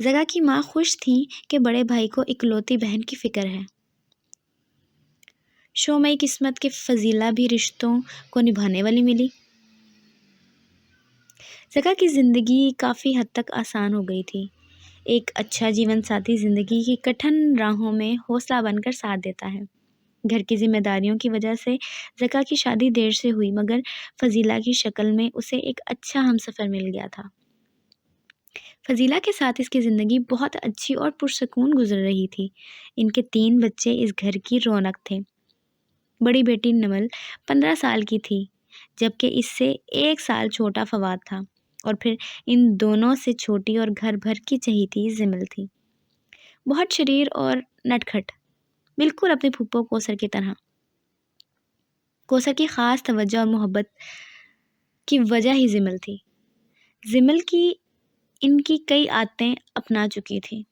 زگا کی ماں خوش تھی کہ بڑے بھائی کو اکلوتی بہن کی فکر ہے۔ شومئی قسمت کے فضیلہ بھی رشتوں کو نبھانے والی ملی۔ زگا کی زندگی کافی حد تک آسان ہو گئی تھی۔ ایک اچھا جیون ساتھی زندگی کی کٹھن راہوں میں حوصلہ بن کر ساتھ دیتا ہے۔ گھر کی ذمہ داریوں کی وجہ سے زکا کی شادی دیر سے ہوئی، مگر فضیلہ کی شکل میں اسے ایک اچھا ہمسفر مل گیا تھا۔ فضیلہ کے ساتھ اس کی زندگی بہت اچھی اور پرسکون گزر رہی تھی۔ ان کے 3 بچے اس گھر کی رونق تھے۔ بڑی بیٹی نمل 15 سال کی تھی، جبکہ اس سے 1 سال چھوٹا فواد تھا، اور پھر ان دونوں سے چھوٹی اور گھر بھر کی چہیتی زمل تھی، بہت شریر اور نٹکھٹ، بالکل اپنے پھپھو کوثر کی طرح۔ کوثر کی خاص توجہ اور محبت کی وجہ ہی زمل تھی۔ زمل کی ان کی کئی عادتیں اپنا چکی تھی،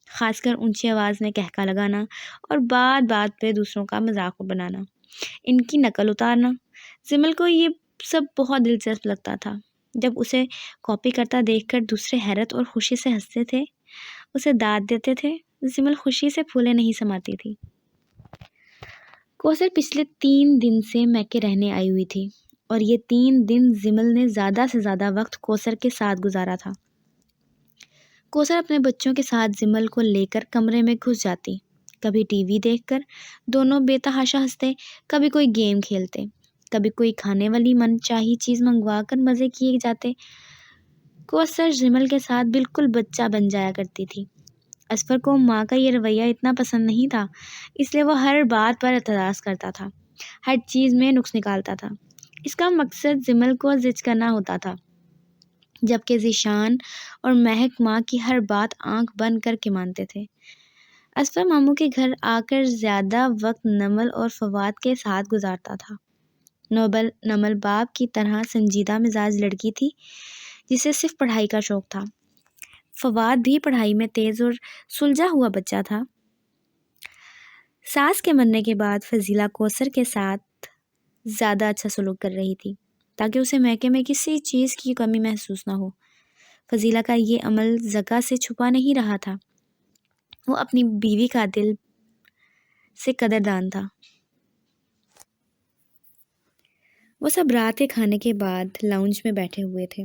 خاص کر اونچی آواز میں کہکا لگانا اور بات بات پہ دوسروں کا مذاق بنانا، ان کی نقل اتارنا۔ زمل کو یہ سب بہت دلچسپ لگتا تھا۔ جب اسے کاپی کرتا دیکھ کر دوسرے حیرت اور خوشی سے ہنستے تھے، اسے داد دیتے تھے، زمل خوشی سے پھولے نہیں سماتی تھی۔ کوثر پچھلے 3 دن سے میکے رہنے آئی ہوئی تھی، اور یہ 3 دن زمل نے زیادہ سے زیادہ وقت کوثر کے ساتھ گزارا تھا۔ کوثر اپنے بچوں کے ساتھ زمل کو لے کر کمرے میں گھس جاتی، کبھی ٹی وی دیکھ کر دونوں بے تحاشا ہنستے، کبھی کوئی گیم کھیلتے، کبھی کوئی کھانے والی من چاہی چیز منگوا کر مزے کیے جاتے۔ کوثر زمل کے ساتھ بالکل بچہ بن جایا کرتی تھی۔ اصفر کو ماں کا یہ رویہ اتنا پسند نہیں تھا، اس لیے وہ ہر بات پر اعتراض کرتا تھا، ہر چیز میں نقص نکالتا تھا۔ اس کا مقصد زمل کو زج کرنا ہوتا تھا، جبکہ ذیشان اور مہک ماں کی ہر بات آنکھ بند کر کے مانتے تھے۔ اصفر ماموں کے گھر آ کر زیادہ وقت نمل اور فواد کے ساتھ گزارتا تھا۔ نمل باپ کی طرح سنجیدہ مزاج لڑکی تھی، جسے صرف پڑھائی کا شوق تھا۔ فواد بھی پڑھائی میں تیز اور سلجھا ہوا بچہ تھا۔ ساس کے مرنے کے بعد فضیلہ کوثر کے ساتھ زیادہ اچھا سلوک کر رہی تھی، تاکہ اسے میکے میں کسی چیز کی کمی محسوس نہ ہو۔ فضیلہ کا یہ عمل زکا سے چھپا نہیں رہا تھا، وہ اپنی بیوی کا دل سے قدردان تھا۔ وہ سب رات کے کھانے کے بعد لاؤنج میں بیٹھے ہوئے تھے،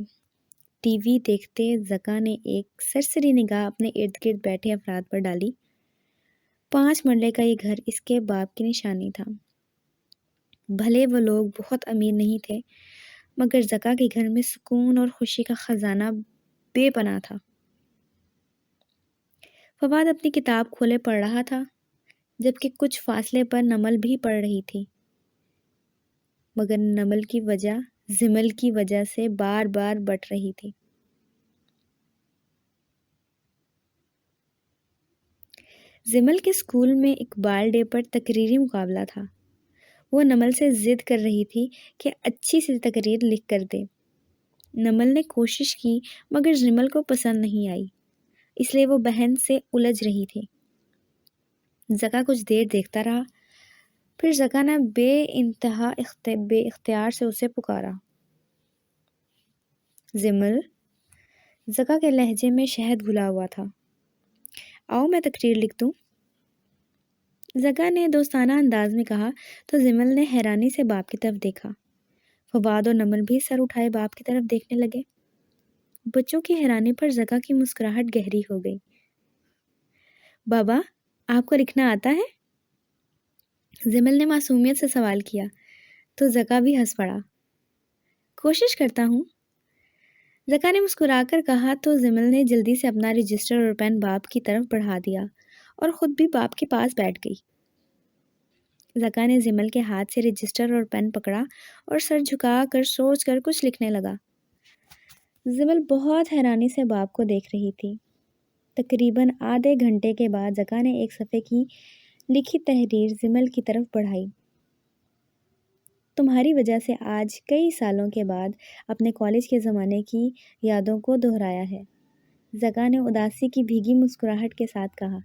ٹی وی دیکھتے زکا نے ایک سرسری نگاہ اپنے ارد گرد بیٹھے افراد پر ڈالی۔ 5 مرلے کا یہ گھر اس کے باپ کی نشانی تھا۔ بھلے وہ لوگ بہت امیر نہیں تھے، مگر زکا کے گھر میں سکون اور خوشی کا خزانہ بے پناہ تھا۔ فواد اپنی کتاب کھولے پڑھ رہا تھا، جبکہ کچھ فاصلے پر نمل بھی پڑھ رہی تھی، مگر نمل کی وجہ زمل کی وجہ سے بار بار بٹ رہی تھی۔ زمل کے اسکول میں اقبال ڈے پر تقریری مقابلہ تھا۔ وہ نمل سے ضد کر رہی تھی کہ اچھی سی تقریر لکھ کر دے۔ نمل نے کوشش کی، مگر زمل کو پسند نہیں آئی، اس لیے وہ بہن سے الجھ رہی تھی۔ زکا کچھ دیر دیکھتا رہا، پھر زکا نے بے انتہا بے اختیار سے اسے پکارا، زمل۔ زکا کے لہجے میں شہد گھلا ہوا تھا۔ آؤ میں تقریر لکھ دوں۔ زکا نے دوستانہ انداز میں کہا تو زمل نے حیرانی سے باپ کی طرف دیکھا۔ فواد اور نمل بھی سر اٹھائے باپ کی طرف دیکھنے لگے۔ بچوں کی حیرانی پر زکا کی مسکراہٹ گہری ہو گئی۔ بابا، آپ کو لکھنا آتا ہے؟ زمل نے معصومیت سے سوال کیا تو زکا بھی ہنس پڑا۔ کوشش کرتا ہوں، زکا نے مسکرا کر کہا تو زمل نے جلدی سے اپنا رجسٹر اور پین باپ کی طرف بڑھا دیا اور خود بھی باپ کے پاس بیٹھ گئی۔ زکا نے زمل کے ہاتھ سے رجسٹر اور پین پکڑا اور سر جھکا کر سوچ کر کچھ لکھنے لگا۔ زمل بہت حیرانی سے باپ کو دیکھ رہی تھی۔ تقریباً آدھے گھنٹے کے بعد زکا نے ایک صفحے کی لکھی تحریر زمل کی طرف بڑھائی۔ تمہاری وجہ سے آج کئی سالوں کے بعد اپنے کالج کے زمانے کی یادوں کو دہرایا ہے، زکا نے اداسی کی بھیگی مسکراہٹ کے ساتھ کہا۔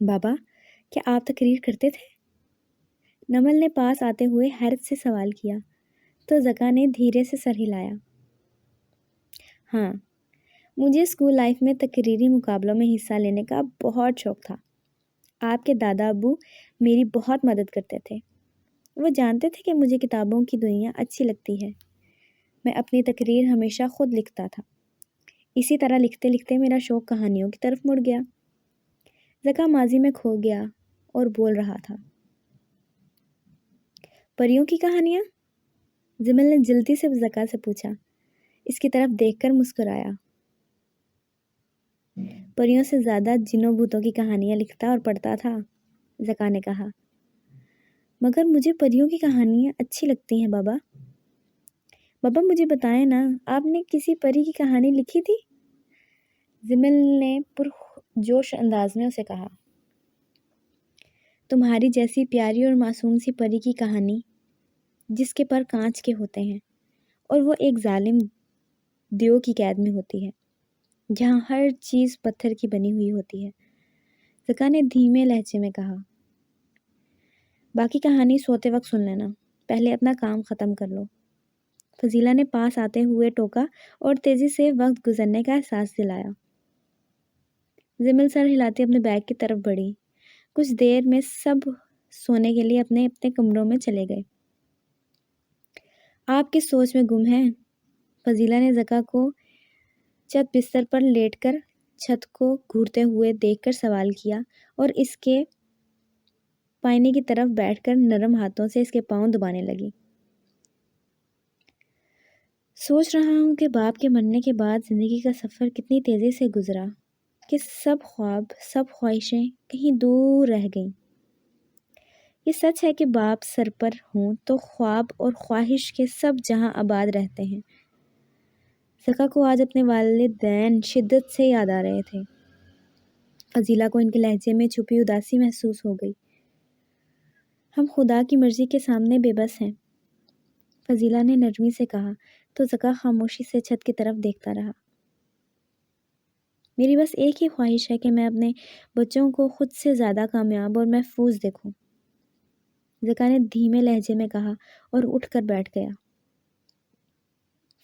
بابا، کیا آپ تقریر کرتے تھے؟ نمل نے پاس آتے ہوئے حیرت سے سوال کیا تو زکا نے دھیرے سے سر ہلایا۔ ہاں، مجھے اسکول لائف میں تقریری مقابلوں میں حصہ لینے کا بہت شوق تھا۔ آپ کے دادا ابو میری بہت مدد کرتے تھے۔ وہ جانتے تھے کہ مجھے کتابوں کی دنیا اچھی لگتی ہے۔ میں اپنی تقریر ہمیشہ خود لکھتا تھا۔ اسی طرح لکھتے لکھتے میرا شوق کہانیوں کی طرف مڑ گیا۔ زکا ماضی میں کھو گیا اور بول رہا تھا، پریوں کی کہانیاں؟ زمل نے جلدی سے زکا سے پوچھا، اس کی طرف دیکھ کر مسکرایا۔ پریوں سے زیادہ جنوں بھوتوں کی کہانیاں لکھتا اور پڑھتا تھا، زکا نے کہا۔ مگر مجھے پریوں کی کہانیاں اچھی لگتی ہیں بابا۔ بابا مجھے بتائیں نا، آپ نے کسی پری کی کہانی لکھی تھی؟ زمل نے پرجوش انداز میں اسے کہا، تمہاری جیسی پیاری اور معصوم سی پری کی کہانی، جس کے پر کانچ کے ہوتے ہیں اور وہ ایک ظالم دیو کی قید میں ہوتی ہے، جہاں ہر چیز پتھر کی بنی ہوئی ہوتی ہے، زکا نے دھیمے لہجے میں کہا۔ باقی کہانی سوتے وقت سن لینا، پہلے اپنا کام ختم کر لو۔ فضیلہ نے پاس آتے ہوئے ٹوکا اور تیزی سے وقت گزرنے کا احساس دلایا۔ زمل سر ہلاتے اپنے بیگ کی طرف بڑھی۔ کچھ دیر میں سب سونے کے لیے اپنے اپنے کمروں میں چلے گئے۔ آپ کس سوچ میں گم ہیں؟ فضیلہ نے زکا کو چھت بستر پر لیٹ کر چھت کو گھورتے ہوئے دیکھ کر سوال کیا اور اس کے پائنے کی طرف بیٹھ کر نرم ہاتھوں سے اس کے پاؤں دبانے لگی۔ سوچ رہا ہوں کہ باپ کے مرنے کے بعد زندگی کا سفر کتنی تیزی سے گزرا کہ سب خواب، سب خواہشیں کہیں دور رہ گئیں۔ یہ سچ ہے کہ باپ سر پر ہوں تو خواب اور خواہش کے سب جہاں آباد رہتے ہیں۔ زکا کو آج اپنے والدین شدت سے یاد آ رہے تھے۔ فضیلہ کو ان کے لہجے میں چھپی اداسی محسوس ہو گئی۔ ہم خدا کی مرضی کے سامنے بے بس ہیں، فضیلہ نے نرمی سے کہا تو زکا خاموشی سے چھت کی طرف دیکھتا رہا۔ میری بس ایک ہی خواہش ہے کہ میں اپنے بچوں کو خود سے زیادہ کامیاب اور محفوظ دیکھوں، زکا نے دھیمے لہجے میں کہا اور اٹھ کر بیٹھ گیا۔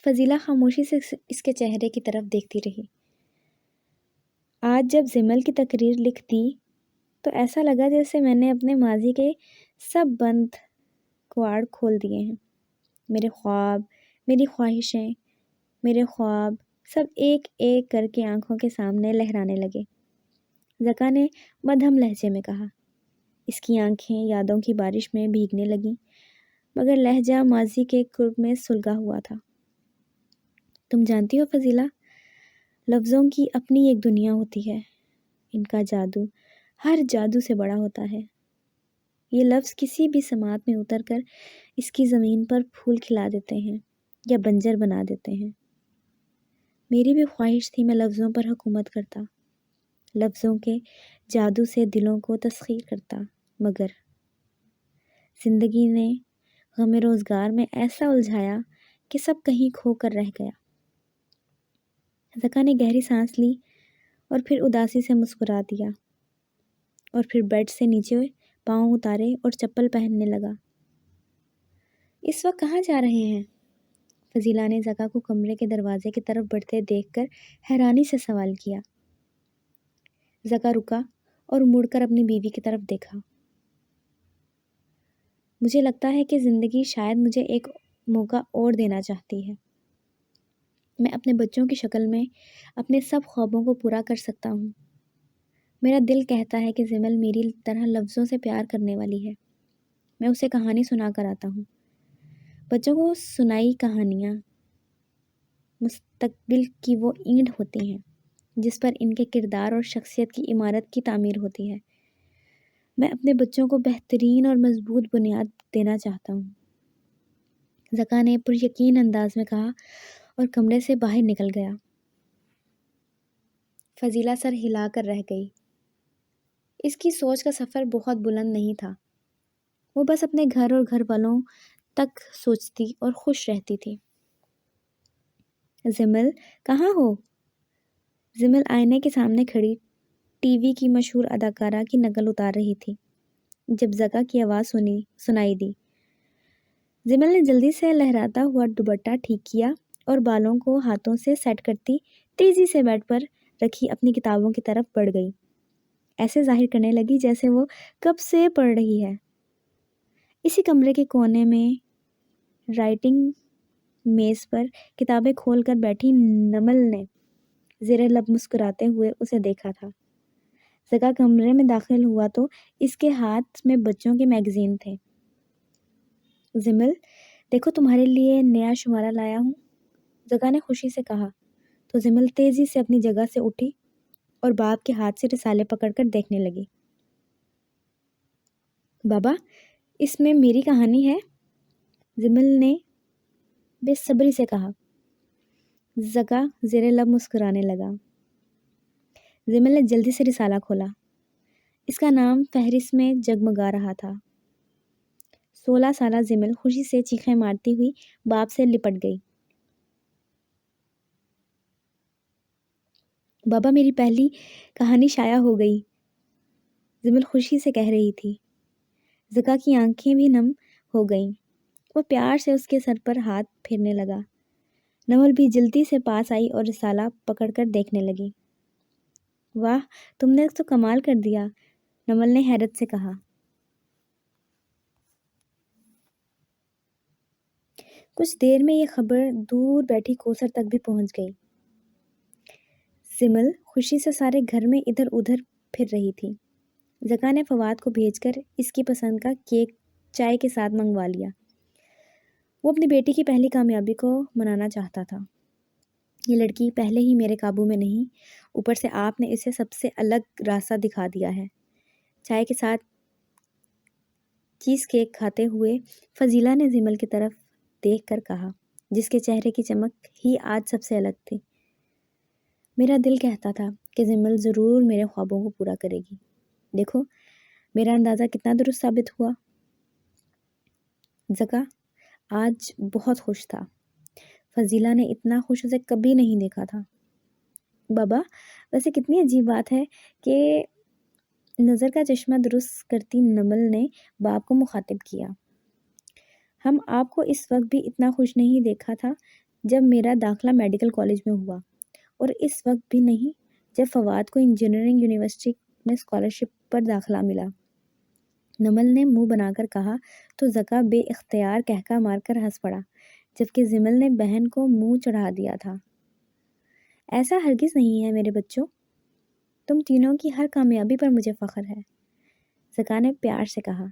فضیلہ خاموشی سے اس کے چہرے کی طرف دیکھتی رہی۔ آج جب زمل کی تقریر لکھ دی تو ایسا لگا جیسے میں نے اپنے ماضی کے سب بند کواڑ کھول دیے ہیں۔ میرے خواب، میری خواہشیں، میرے خواب سب ایک ایک کر کے آنکھوں کے سامنے لہرانے لگے، زکا نے مدھم لہجے میں کہا۔ اس کی آنکھیں یادوں کی بارش میں بھیگنے لگیں، مگر لہجہ ماضی کے قرب میں سلگا ہوا تھا۔ تم جانتی ہو فضیلہ، لفظوں کی اپنی ایک دنیا ہوتی ہے، ان کا جادو ہر جادو سے بڑا ہوتا ہے۔ یہ لفظ کسی بھی سماعت میں اتر کر اس کی زمین پر پھول کھلا دیتے ہیں یا بنجر بنا دیتے ہیں۔ میری بھی خواہش تھی میں لفظوں پر حکومت کرتا، لفظوں کے جادو سے دلوں کو تسخیر کرتا، مگر زندگی نے غم روزگار میں ایسا الجھایا کہ سب کہیں کھو کر رہ گیا۔ زکا نے گہری سانس لی اور پھر اداسی سے مسکرا دیا اور پھر بیڈ سے نیچے پاؤں اتارے اور چپل پہننے لگا۔ اس وقت کہاں جا رہے ہیں؟ فضیلہ نے زکا کو کمرے کے دروازے کی طرف بڑھتے دیکھ کر حیرانی سے سوال کیا۔ زکا رکا اور مڑ کر اپنی بیوی کی طرف دیکھا۔ مجھے لگتا ہے کہ زندگی شاید مجھے ایک موقع اور دینا چاہتی ہے۔ میں اپنے بچوں کی شکل میں اپنے سب خوابوں کو پورا کر سکتا ہوں۔ میرا دل کہتا ہے کہ زمل میری طرح لفظوں سے پیار کرنے والی ہے۔ میں اسے کہانی سنا کر آتا ہوں۔ بچوں کو سنائی کہانیاں مستقبل کی وہ اینٹ ہوتی ہیں جس پر ان کے کردار اور شخصیت کی عمارت کی تعمیر ہوتی ہے۔ میں اپنے بچوں کو بہترین اور مضبوط بنیاد دینا چاہتا ہوں، زکا نے پر یقین انداز میں کہا اور کمرے سے باہر نکل گیا۔ فضیلہ سر ہلا کر رہ گئی۔ اس کی سوچ کا سفر بہت بلند نہیں تھا، وہ بس اپنے گھر اور گھر والوں تک سوچتی اور خوش رہتی تھی۔ زمل کہاں ہو؟ زمل آئینے کے سامنے کھڑی ٹی وی کی مشہور اداکارہ کی نقل اتار رہی تھی جب زکا کی آواز سنائی دی۔ زمل نے جلدی سے لہراتا ہوا دوپٹہ ٹھیک کیا اور بالوں کو ہاتھوں سے سیٹ کرتی تیزی سے بیڈ پر رکھی اپنی کتابوں کی طرف بڑھ گئی، ایسے ظاہر کرنے لگی جیسے وہ کب سے پڑھ رہی ہے۔ اسی کمرے کے کونے میں رائٹنگ میز پر کتابیں کھول کر بیٹھی نمل نے زیر لب مسکراتے ہوئے اسے دیکھا تھا۔ زکا کمرے میں داخل ہوا تو اس کے ہاتھ میں بچوں کے میگزین تھے۔ زمل، دیکھو تمہارے لیے نیا شمارہ لایا ہوں، زکا نے خوشی سے کہا تو زمل تیزی سے اپنی جگہ سے اٹھی اور باپ کے ہاتھ سے رسالے پکڑ کر دیکھنے لگی۔ بابا، اس میں میری کہانی ہے، زمل نے بے صبری سے کہا۔ زکا زیر لب مسکرانے لگا۔ زمل نے جلدی سے رسالہ کھولا۔ اس کا نام فہرست میں جگمگا رہا تھا۔ 16 سالہ زمل خوشی سے چیخیں مارتی ہوئی باپ سے لپٹ گئی۔ بابا، میری پہلی کہانی شائع ہو گئی، زمل خوشی سے کہہ رہی تھی۔ زکا کی آنکھیں بھی نم ہو گئیں۔ وہ پیار سے اس کے سر پر ہاتھ پھیرنے لگا۔ نمل بھی جلدی سے پاس آئی اور رسالہ پکڑ کر دیکھنے لگی۔ واہ، تم نے تو کمال کر دیا، نمل نے حیرت سے کہا۔ کچھ دیر میں یہ خبر دور بیٹھی کوثر تک بھی پہنچ گئی۔ زمل خوشی سے سارے گھر میں ادھر ادھر پھر رہی تھی۔ زکا نے فواد کو بھیج کر اس کی پسند کا کیک چائے کے ساتھ منگوا لیا۔ وہ اپنی بیٹی کی پہلی کامیابی کو منانا چاہتا تھا۔ یہ لڑکی پہلے ہی میرے قابو میں نہیں، اوپر سے آپ نے اسے سب سے الگ راستہ دکھا دیا ہے۔ چائے کے ساتھ چیز کیک کھاتے ہوئے فضیلہ نے زمل کی طرف دیکھ کر کہا، جس کے چہرے کی چمک ہی آج سب سے الگ تھی۔ میرا دل کہتا تھا کہ زمل ضرور میرے خوابوں کو پورا کرے گی۔ دیکھو میرا اندازہ کتنا درست ثابت ہوا۔ زکا آج بہت خوش تھا۔ فضیلہ نے اتنا خوش اسے کبھی نہیں دیکھا تھا۔ بابا، ویسے کتنی عجیب بات ہے کہ نظر کا چشمہ درست کرتی نمل نے باپ کو مخاطب کیا۔ ہم آپ کو اس وقت بھی اتنا خوش نہیں دیکھا تھا جب میرا داخلہ میڈیکل کالج میں ہوا، اور اس وقت بھی نہیں جب فواد کو انجینئرنگ یونیورسٹی میں اسکالرشپ پر داخلہ ملا۔ نمل نے منہ بنا کر کہا تو زکا بے اختیار کہکا مار کر ہنس پڑا، جبکہ زمل نے بہن کو منہ چڑھا دیا تھا۔ ایسا ہرگز نہیں ہے میرے بچوں، تم تینوں کی ہر کامیابی پر مجھے فخر ہے، زکا نے پیار سے کہا۔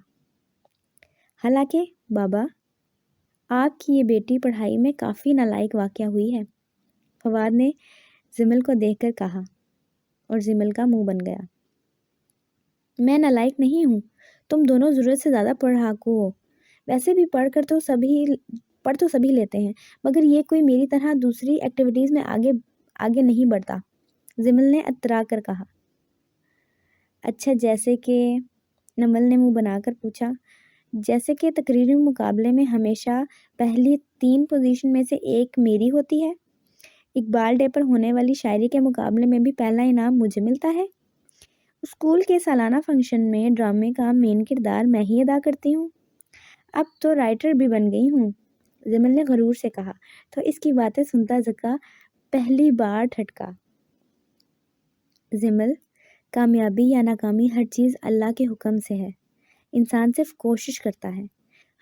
حالانکہ بابا، آپ کی یہ بیٹی پڑھائی میں کافی نالائق واقع ہوئی ہے، فواد نے زمل کو دیکھ کر کہا، اور زمل کا منہ بن گیا۔ میں نالائق نہیں ہوں، تم دونوں ضرورت سے زیادہ پڑھاکو ہو، ویسے بھی پڑھ تو سبھی لیتے ہیں، مگر یہ کوئی میری طرح دوسری ایکٹیویٹیز میں آگے نہیں بڑھتا، زمل نے اترا کر کہا۔ اچھا، جیسے کہ؟ نمل نے منہ بنا کر پوچھا۔ جیسے کہ تقریری مقابلے میں ہمیشہ پہلی 3 پوزیشن میں سے ایک میری ہوتی ہے، اقبال ڈے پر ہونے والی شاعری کے مقابلے میں بھی پہلا انعام مجھے ملتا ہے، اسکول کے سالانہ فنکشن میں ڈرامے کا مین کردار میں ہی ادا کرتی ہوں، اب تو رائٹر بھی بن گئی ہوں، زمل نے غرور سے کہا تو اس کی باتیں سنتا زکا پہلی بار ٹھٹکا۔ زمل، کامیابی یا ناکامی ہر چیز اللہ کے حکم سے ہے، انسان صرف کوشش کرتا ہے،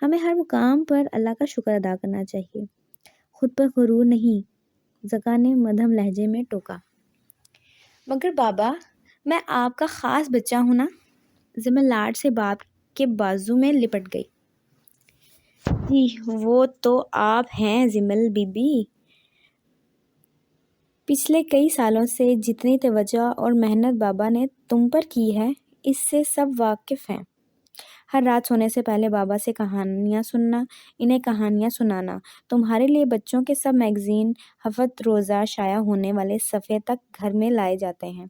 ہمیں ہر مقام پر اللہ کا شکر ادا کرنا چاہیے، خود پر غرور نہیں، زکا نے مدھم لہجے میں ٹوکا۔ مگر بابا، میں آپ کا خاص بچہ ہوں نا، زمل لاڈ سے باپ کے بازو میں لپٹ گئی۔ جی وہ تو آپ ہیں زمل بی بی، پچھلے کئی سالوں سے جتنی توجہ اور محنت بابا نے تم پر کی ہے، اس سے سب واقف ہیں۔ ہر رات سونے سے پہلے بابا سے کہانیاں سننا، انہیں کہانیاں سنانا، تمہارے لیے بچوں کے سب میگزین ہفت روزہ شائع ہونے والے صفحے تک گھر میں لائے جاتے ہیں۔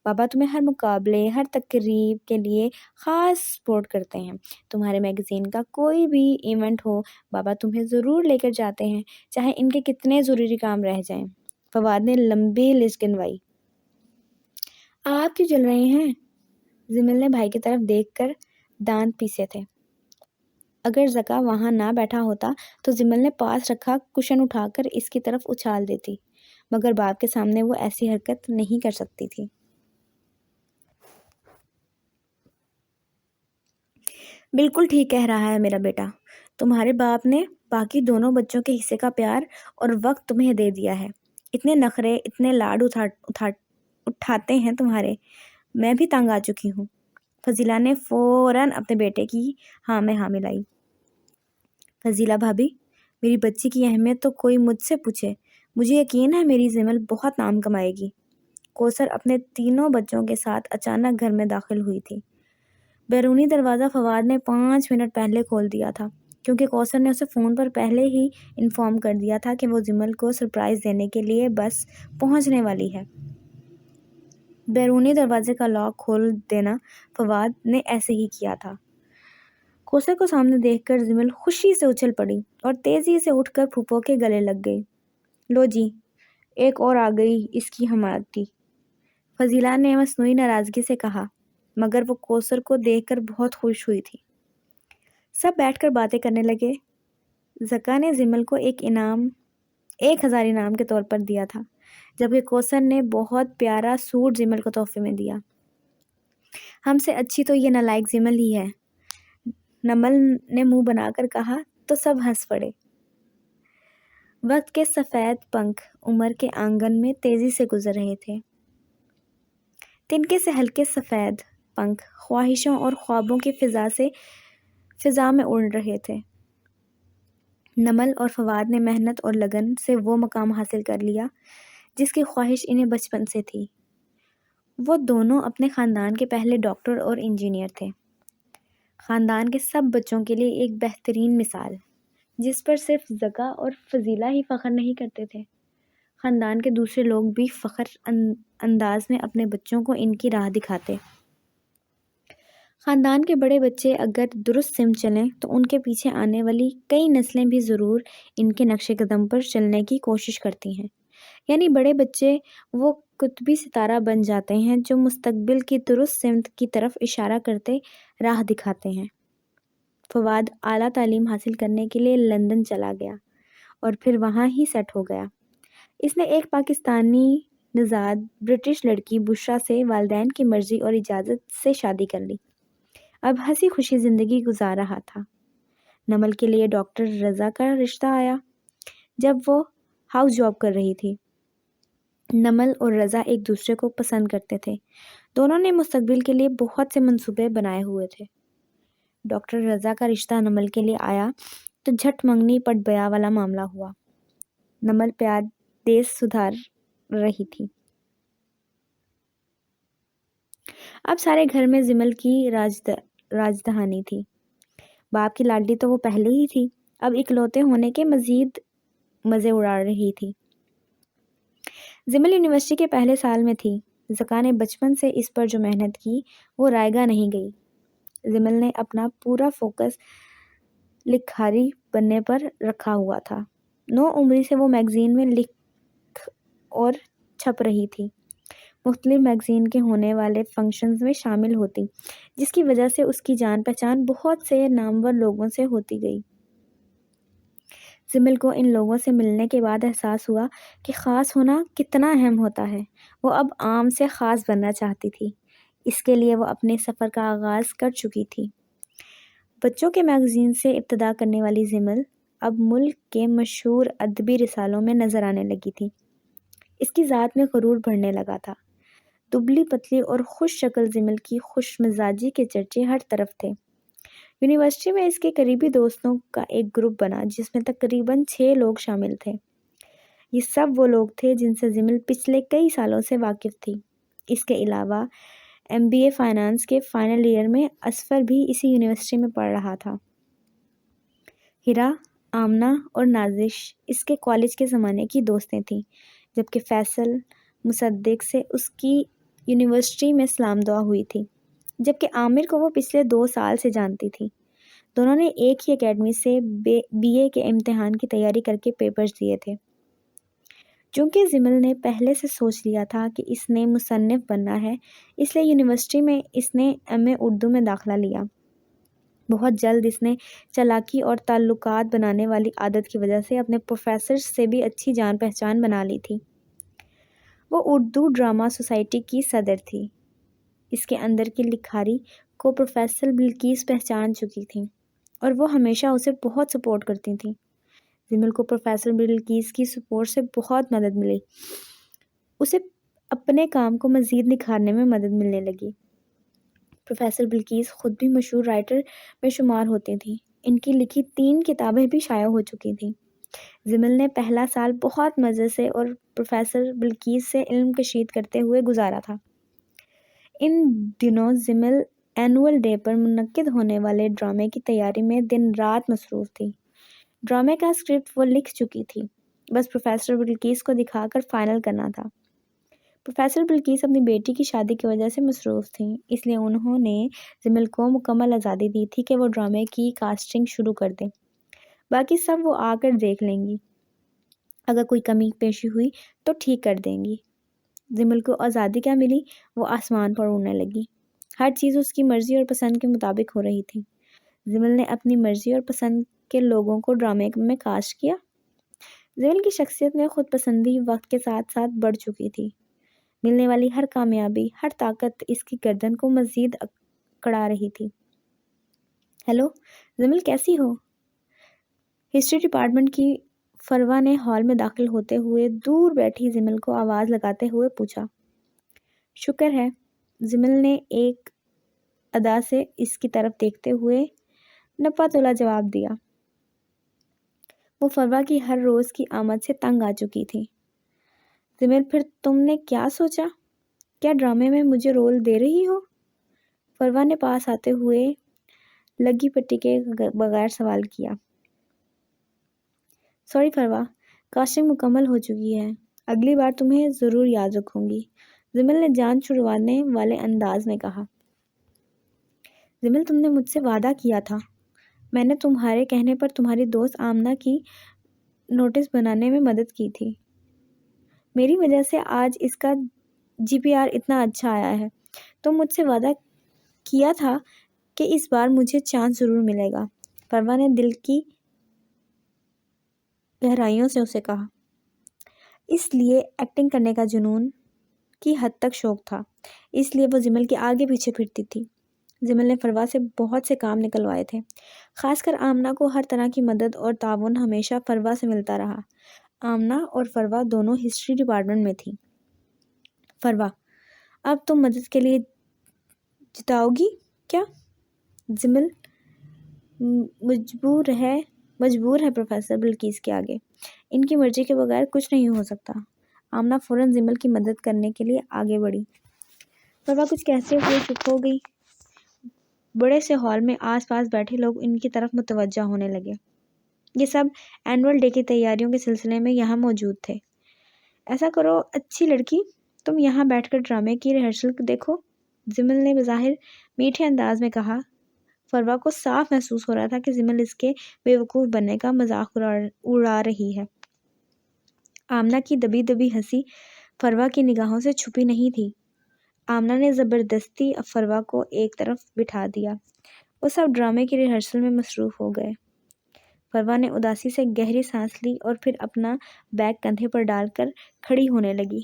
بابا تمہیں ہر مقابلے، ہر تقریب کے لیے خاص سپورٹ کرتے ہیں، تمہارے میگزین کا کوئی بھی ایونٹ ہو بابا تمہیں ضرور لے کر جاتے ہیں، چاہے ان کے کتنے ضروری کام رہ جائیں۔ فواد نے لمبی لسٹ گنوائی۔ آپ کیوں جل رہے ہیں؟ زمل نے بھائی کی طرف دیکھ کر دانت پیسے تھے۔ اگر زکا وہاں نہ بیٹھا ہوتا تو زمل نے پاس رکھا کشن اٹھا کر اس کی طرف اچھال دیتی۔ مگر باپ کے سامنے وہ ایسی حرکت نہیں کر سکتی تھی۔ بالکل ٹھیک کہہ رہا ہے میرا بیٹا، تمہارے باپ نے باقی دونوں بچوں کے حصے کا پیار اور وقت تمہیں دے دیا ہے۔ اتنے نخرے، اتنے لاڈ اٹھاتے ہیں تمہارے، میں بھی تنگ آ چکی ہوں۔ فضیلہ نے فوراً اپنے بیٹے کی ہاں میں ہاں ملائی۔ فضیلہ بھابھی، میری بچی کی اہمیت تو کوئی مجھ سے پوچھے، مجھے یقین ہے میری زمل بہت نام کمائے گی۔ کوثر اپنے تینوں بچوں کے ساتھ اچانک گھر میں داخل ہوئی تھی۔ بیرونی دروازہ فواد نے 5 منٹ پہلے کھول دیا تھا، کیونکہ کوثر نے اسے فون پر پہلے ہی انفارم کر دیا تھا کہ وہ زمل کو سرپرائز دینے کے لیے بس پہنچنے والی ہے۔ بیرونی دروازے کا لاک کھول دینا فواد نے ایسے ہی کیا تھا۔ کوثر کو سامنے دیکھ کر زمل خوشی سے اچھل پڑی اور تیزی سے اٹھ کر پھوپھو کے گلے لگ گئی۔ لو جی، ایک اور آ گئی اس کی حمایتی، فضیلہ نے مصنوعی ناراضگی سے کہا، مگر وہ کوثر کو دیکھ کر بہت خوش ہوئی تھی۔ سب بیٹھ کر باتیں کرنے لگے۔ زکا نے زمل کو 1000 انعام کے طور پر دیا تھا، جبکہ کوثر نے بہت پیارا سوٹ زمل کو تحفے میں دیا۔ ہم سے اچھی تو یہ نالائق زمل ہی ہے، نمل نے منہ بنا کر کہا تو سب ہنس پڑے۔ وقت کے سفید پنکھ عمر کے آنگن میں تیزی سے گزر رہے تھے۔ تنکے سے ہلکے سفید پنکھ خواہشوں اور خوابوں کی فضا میں اڑ رہے تھے۔ نمل اور فواد نے محنت اور لگن سے وہ مقام حاصل کر لیا جس کی خواہش انہیں بچپن سے تھی۔ وہ دونوں اپنے خاندان کے پہلے ڈاکٹر اور انجینئر تھے، خاندان کے سب بچوں کے لیے ایک بہترین مثال، جس پر صرف زکا اور فضیلہ ہی فخر نہیں کرتے تھے، خاندان کے دوسرے لوگ بھی فخر انداز میں اپنے بچوں کو ان کی راہ دکھاتے۔ خاندان کے بڑے بچے اگر درست سمت چلیں تو ان کے پیچھے آنے والی کئی نسلیں بھی ضرور ان کے نقش قدم پر چلنے کی کوشش کرتی ہیں، یعنی بڑے بچے وہ قطبی ستارہ بن جاتے ہیں جو مستقبل کی درست سمت کی طرف اشارہ کرتے راہ دکھاتے ہیں۔ فواد اعلیٰ تعلیم حاصل کرنے کے لیے لندن چلا گیا اور پھر وہاں ہی سیٹ ہو گیا۔ اس نے ایک پاکستانی نژاد برٹش لڑکی بشرا سے والدین کی مرضی اور اجازت سے شادی کر لی۔ اب ہنسی خوشی زندگی گزار رہا تھا۔ نمل کے لیے ڈاکٹر رضا کا رشتہ آیا جب وہ ہاؤس جاب کر رہی تھی۔ نمل اور رضا ایک دوسرے کو پسند کرتے تھے، دونوں نے مستقبل کے لیے بہت سے منصوبے بنائے ہوئے تھے۔ ڈاکٹر رضا کا رشتہ نمل کے لیے آیا تو جھٹ منگنی پٹ بیاہ والا معاملہ ہوا۔ نمل پیار دیس سدھار رہی تھی۔ اب سارے گھر میں زمل کی راجدھانی تھی۔ باپ کی لاڈلی تو وہ پہلے ہی تھی، اب اکلوتے ہونے کے مزید مزے اڑا رہی تھی۔ زمل یونیورسٹی کے پہلے سال میں تھی۔ زکا نے بچپن سے اس پر جو محنت کی وہ رائے گاہ نہیں گئی۔ زمل نے اپنا پورا فوکس لکھاری بننے پر رکھا ہوا تھا۔ 9 عمری سے وہ میگزین میں لکھ اور چھپ رہی تھی، مختلف میگزین کے ہونے والے فنکشنز میں شامل ہوتی، جس کی وجہ سے اس کی جان پہچان بہت سے نامور لوگوں سے ہوتی گئی۔ زمل کو ان لوگوں سے ملنے کے بعد احساس ہوا کہ خاص ہونا کتنا اہم ہوتا ہے۔ وہ اب عام سے خاص بننا چاہتی تھی، اس کے لیے وہ اپنے سفر کا آغاز کر چکی تھی۔ بچوں کے میگزین سے ابتدا کرنے والی زمل اب ملک کے مشہور ادبی رسالوں میں نظر آنے لگی تھی۔ اس کی ذات میں غرور بڑھنے لگا تھا۔ دبلی پتلی اور خوش شکل زمل کی خوش مزاجی کے چرچے ہر طرف تھے۔ یونیورسٹی میں اس کے قریبی دوستوں کا ایک گروپ بنا جس میں تقریباً 6 لوگ شامل تھے۔ یہ سب وہ لوگ تھے جن سے زمل پچھلے کئی سالوں سے واقف تھی۔ اس کے علاوہ MBA فائنانس کے فائنل ایئر میں اصفر بھی اسی یونیورسٹی میں پڑھ رہا تھا۔ ہیرا، آمنہ اور نازش اس کے کالج کے زمانے کی دوستیں تھیں، جبکہ فیصل مصدق سے اس کی یونیورسٹی میں سلام دعا ہوئی تھی، جبکہ عامر کو وہ پچھلے 2 سال سے جانتی تھی۔ دونوں نے ایک ہی اکیڈمی سے BA کے امتحان کی تیاری کر کے پیپرز دیے تھے۔ چونکہ زمل نے پہلے سے سوچ لیا تھا کہ اس نے مصنف بننا ہے، اس لیے یونیورسٹی میں اس نے MA اردو میں داخلہ لیا۔ بہت جلد اس نے چالاکی اور تعلقات بنانے والی عادت کی وجہ سے اپنے پروفیسر سے بھی اچھی جان پہچان بنا لی تھی۔ وہ اردو ڈرامہ سوسائٹی کی صدر تھی۔ اس کے اندر کی لکھاری کو پروفیسر بلقیس پہچان چکی تھیں اور وہ ہمیشہ اسے بہت سپورٹ کرتی تھیں۔ زمل کو پروفیسر بلقیس کی سپورٹ سے بہت مدد ملی۔ اسے اپنے کام کو مزید نکھارنے میں مدد ملنے لگی۔ پروفیسر بلقیس خود بھی مشہور رائٹر میں شمار ہوتی تھیں۔ ان کی لکھی 3 کتابیں بھی شائع ہو چکی تھیں۔ زمل نے پہلا سال بہت مزے سے اور پروفیسر بلقیس سے علم کشید کرتے ہوئے گزارا تھا۔ ان دنوں زمل اینول ڈے پر منعقد ہونے والے ڈرامے کی تیاری میں دن رات مصروف تھی۔ ڈرامے کا اسکرپٹ وہ لکھ چکی تھی، بس پروفیسر بلقیس کو دکھا کر فائنل کرنا تھا۔ پروفیسر بلقیس اپنی بیٹی کی شادی کی وجہ سے مصروف تھیں، اس لیے انہوں نے زمل کو مکمل آزادی دی تھی کہ وہ ڈرامے کی کاسٹنگ شروع کر دیں۔ باقی سب وہ آ کر دیکھ لیں گی، اگر کوئی کمی پیشی ہوئی تو ٹھیک کر دیں گی۔ زمل کو آزادی کیا ملی، وہ آسمان پر اڑنے لگی۔ ہر چیز اس کی مرضی اور پسند کے مطابق ہو رہی تھی۔ زمل نے اپنی مرضی اور پسند کے لوگوں کو ڈرامے میں کاسٹ کیا۔ زمل کی شخصیت میں خود پسندی وقت کے ساتھ ساتھ بڑھ چکی تھی۔ ملنے والی ہر کامیابی، ہر طاقت اس کی گردن کو مزید اکڑا رہی تھی۔ ہیلو زمل، کیسی ہو؟ ہسٹری ڈپارٹمنٹ کی فروا نے ہال میں داخل ہوتے ہوئے دور بیٹھی زمل کو آواز لگاتے ہوئے پوچھا۔ شکر ہے، زمل نے ایک ادا سے اس کی طرف دیکھتے ہوئے نپا تولا جواب دیا۔ وہ فروا کی ہر روز کی آمد سے تنگ آ چکی تھی۔ زمل، پھر تم نے کیا سوچا؟ کیا ڈرامے میں مجھے رول دے رہی ہو؟ فروا نے پاس آتے ہوئے لگی پٹی کے بغیر سوال کیا۔ سوری فروا، کاسٹنگ مکمل ہو چکی ہے، اگلی بار تمہیں ضرور یاد رکھوں گی، زمل نے جان چھڑوانے والے انداز میں کہا۔ زمل، تم نے مجھ سے وعدہ کیا تھا۔ میں نے تمہارے کہنے پر تمہاری دوست آمنہ کی نوٹس بنانے میں مدد کی تھی۔ میری وجہ سے آج اس کا GPR اتنا اچھا آیا ہے۔ تم مجھ سے وعدہ کیا تھا کہ اس بار مجھے چانس ضرور ملے گا، فروا نے دل کی گہرائیوں سے اسے کہا۔ اس لیے ایکٹنگ کرنے کا جنون کی حد تک شوق تھا، اس لیے وہ زمل کے آگے پیچھے پھرتی تھی۔ زمل نے فروا سے بہت سے کام نکلوائے تھے، خاص کر آمنہ کو ہر طرح کی مدد اور تعاون ہمیشہ فروا سے ملتا رہا۔ آمنہ اور فروا دونوں ہسٹری ڈپارٹمنٹ میں تھیں۔ فروا، اب تم مدد کے لیے جتاؤ گی کیا؟ زمل مجبور ہے پروفیسر بلقیس کے آگے، ان کی مرضی کے بغیر کچھ نہیں ہو سکتا۔ آمنہ فوراً زمل کی مدد کرنے کے لیے آگے بڑھی۔ فروا کچھ کہتے ہوئے چپ ہو گئی۔ بڑے سے ہال میں آس پاس بیٹھے لوگ ان کی طرف متوجہ ہونے لگے۔ یہ سب اینول ڈے کی تیاریوں کے سلسلے میں یہاں موجود تھے۔ ایسا کرو اچھی لڑکی، تم یہاں بیٹھ کر ڈرامے کی ریہرسل دیکھو، زمل نے بظاہر میٹھے انداز میں کہا۔ فروا کو صاف محسوس ہو رہا تھا کہ زمل اس کے بے وقوف بننے کا مذاق اڑا رہی ہے۔ آمنہ کی دبی دبی ہنسی فروا کی نگاہوں سے چھپی نہیں تھی۔ آمنہ نے زبردستی فروا کو ایک طرف بٹھا دیا۔ وہ سب ڈرامے کی ریہرسل میں مصروف ہو گئے۔ فروا نے اداسی سے گہری سانس لی اور پھر اپنا بیگ کندھے پر ڈال کر کھڑی ہونے لگی،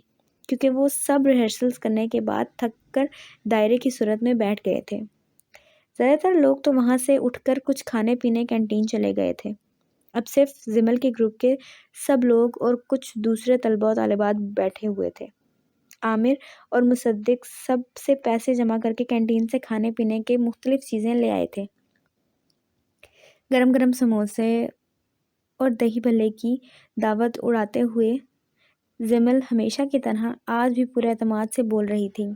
کیونکہ وہ سب ریہرسلز کرنے کے بعد تھک کر دائرے کی صورت میں بیٹھ گئے تھے۔ زیادہ تر لوگ تو وہاں سے اٹھ کر کچھ کھانے پینے کینٹین چلے گئے تھے۔ اب صرف زمل کے گروپ کے سب لوگ اور کچھ دوسرے طلباء و طالبات بیٹھے ہوئے تھے۔ عامر اور مصدق سب سے پیسے جمع کر کے کینٹین سے کھانے پینے کے مختلف چیزیں لے آئے تھے۔ گرم گرم سموسے اور دہی بھلے کی دعوت اڑاتے ہوئے زمل ہمیشہ کی طرح آج بھی پورے اعتماد سے بول رہی تھی۔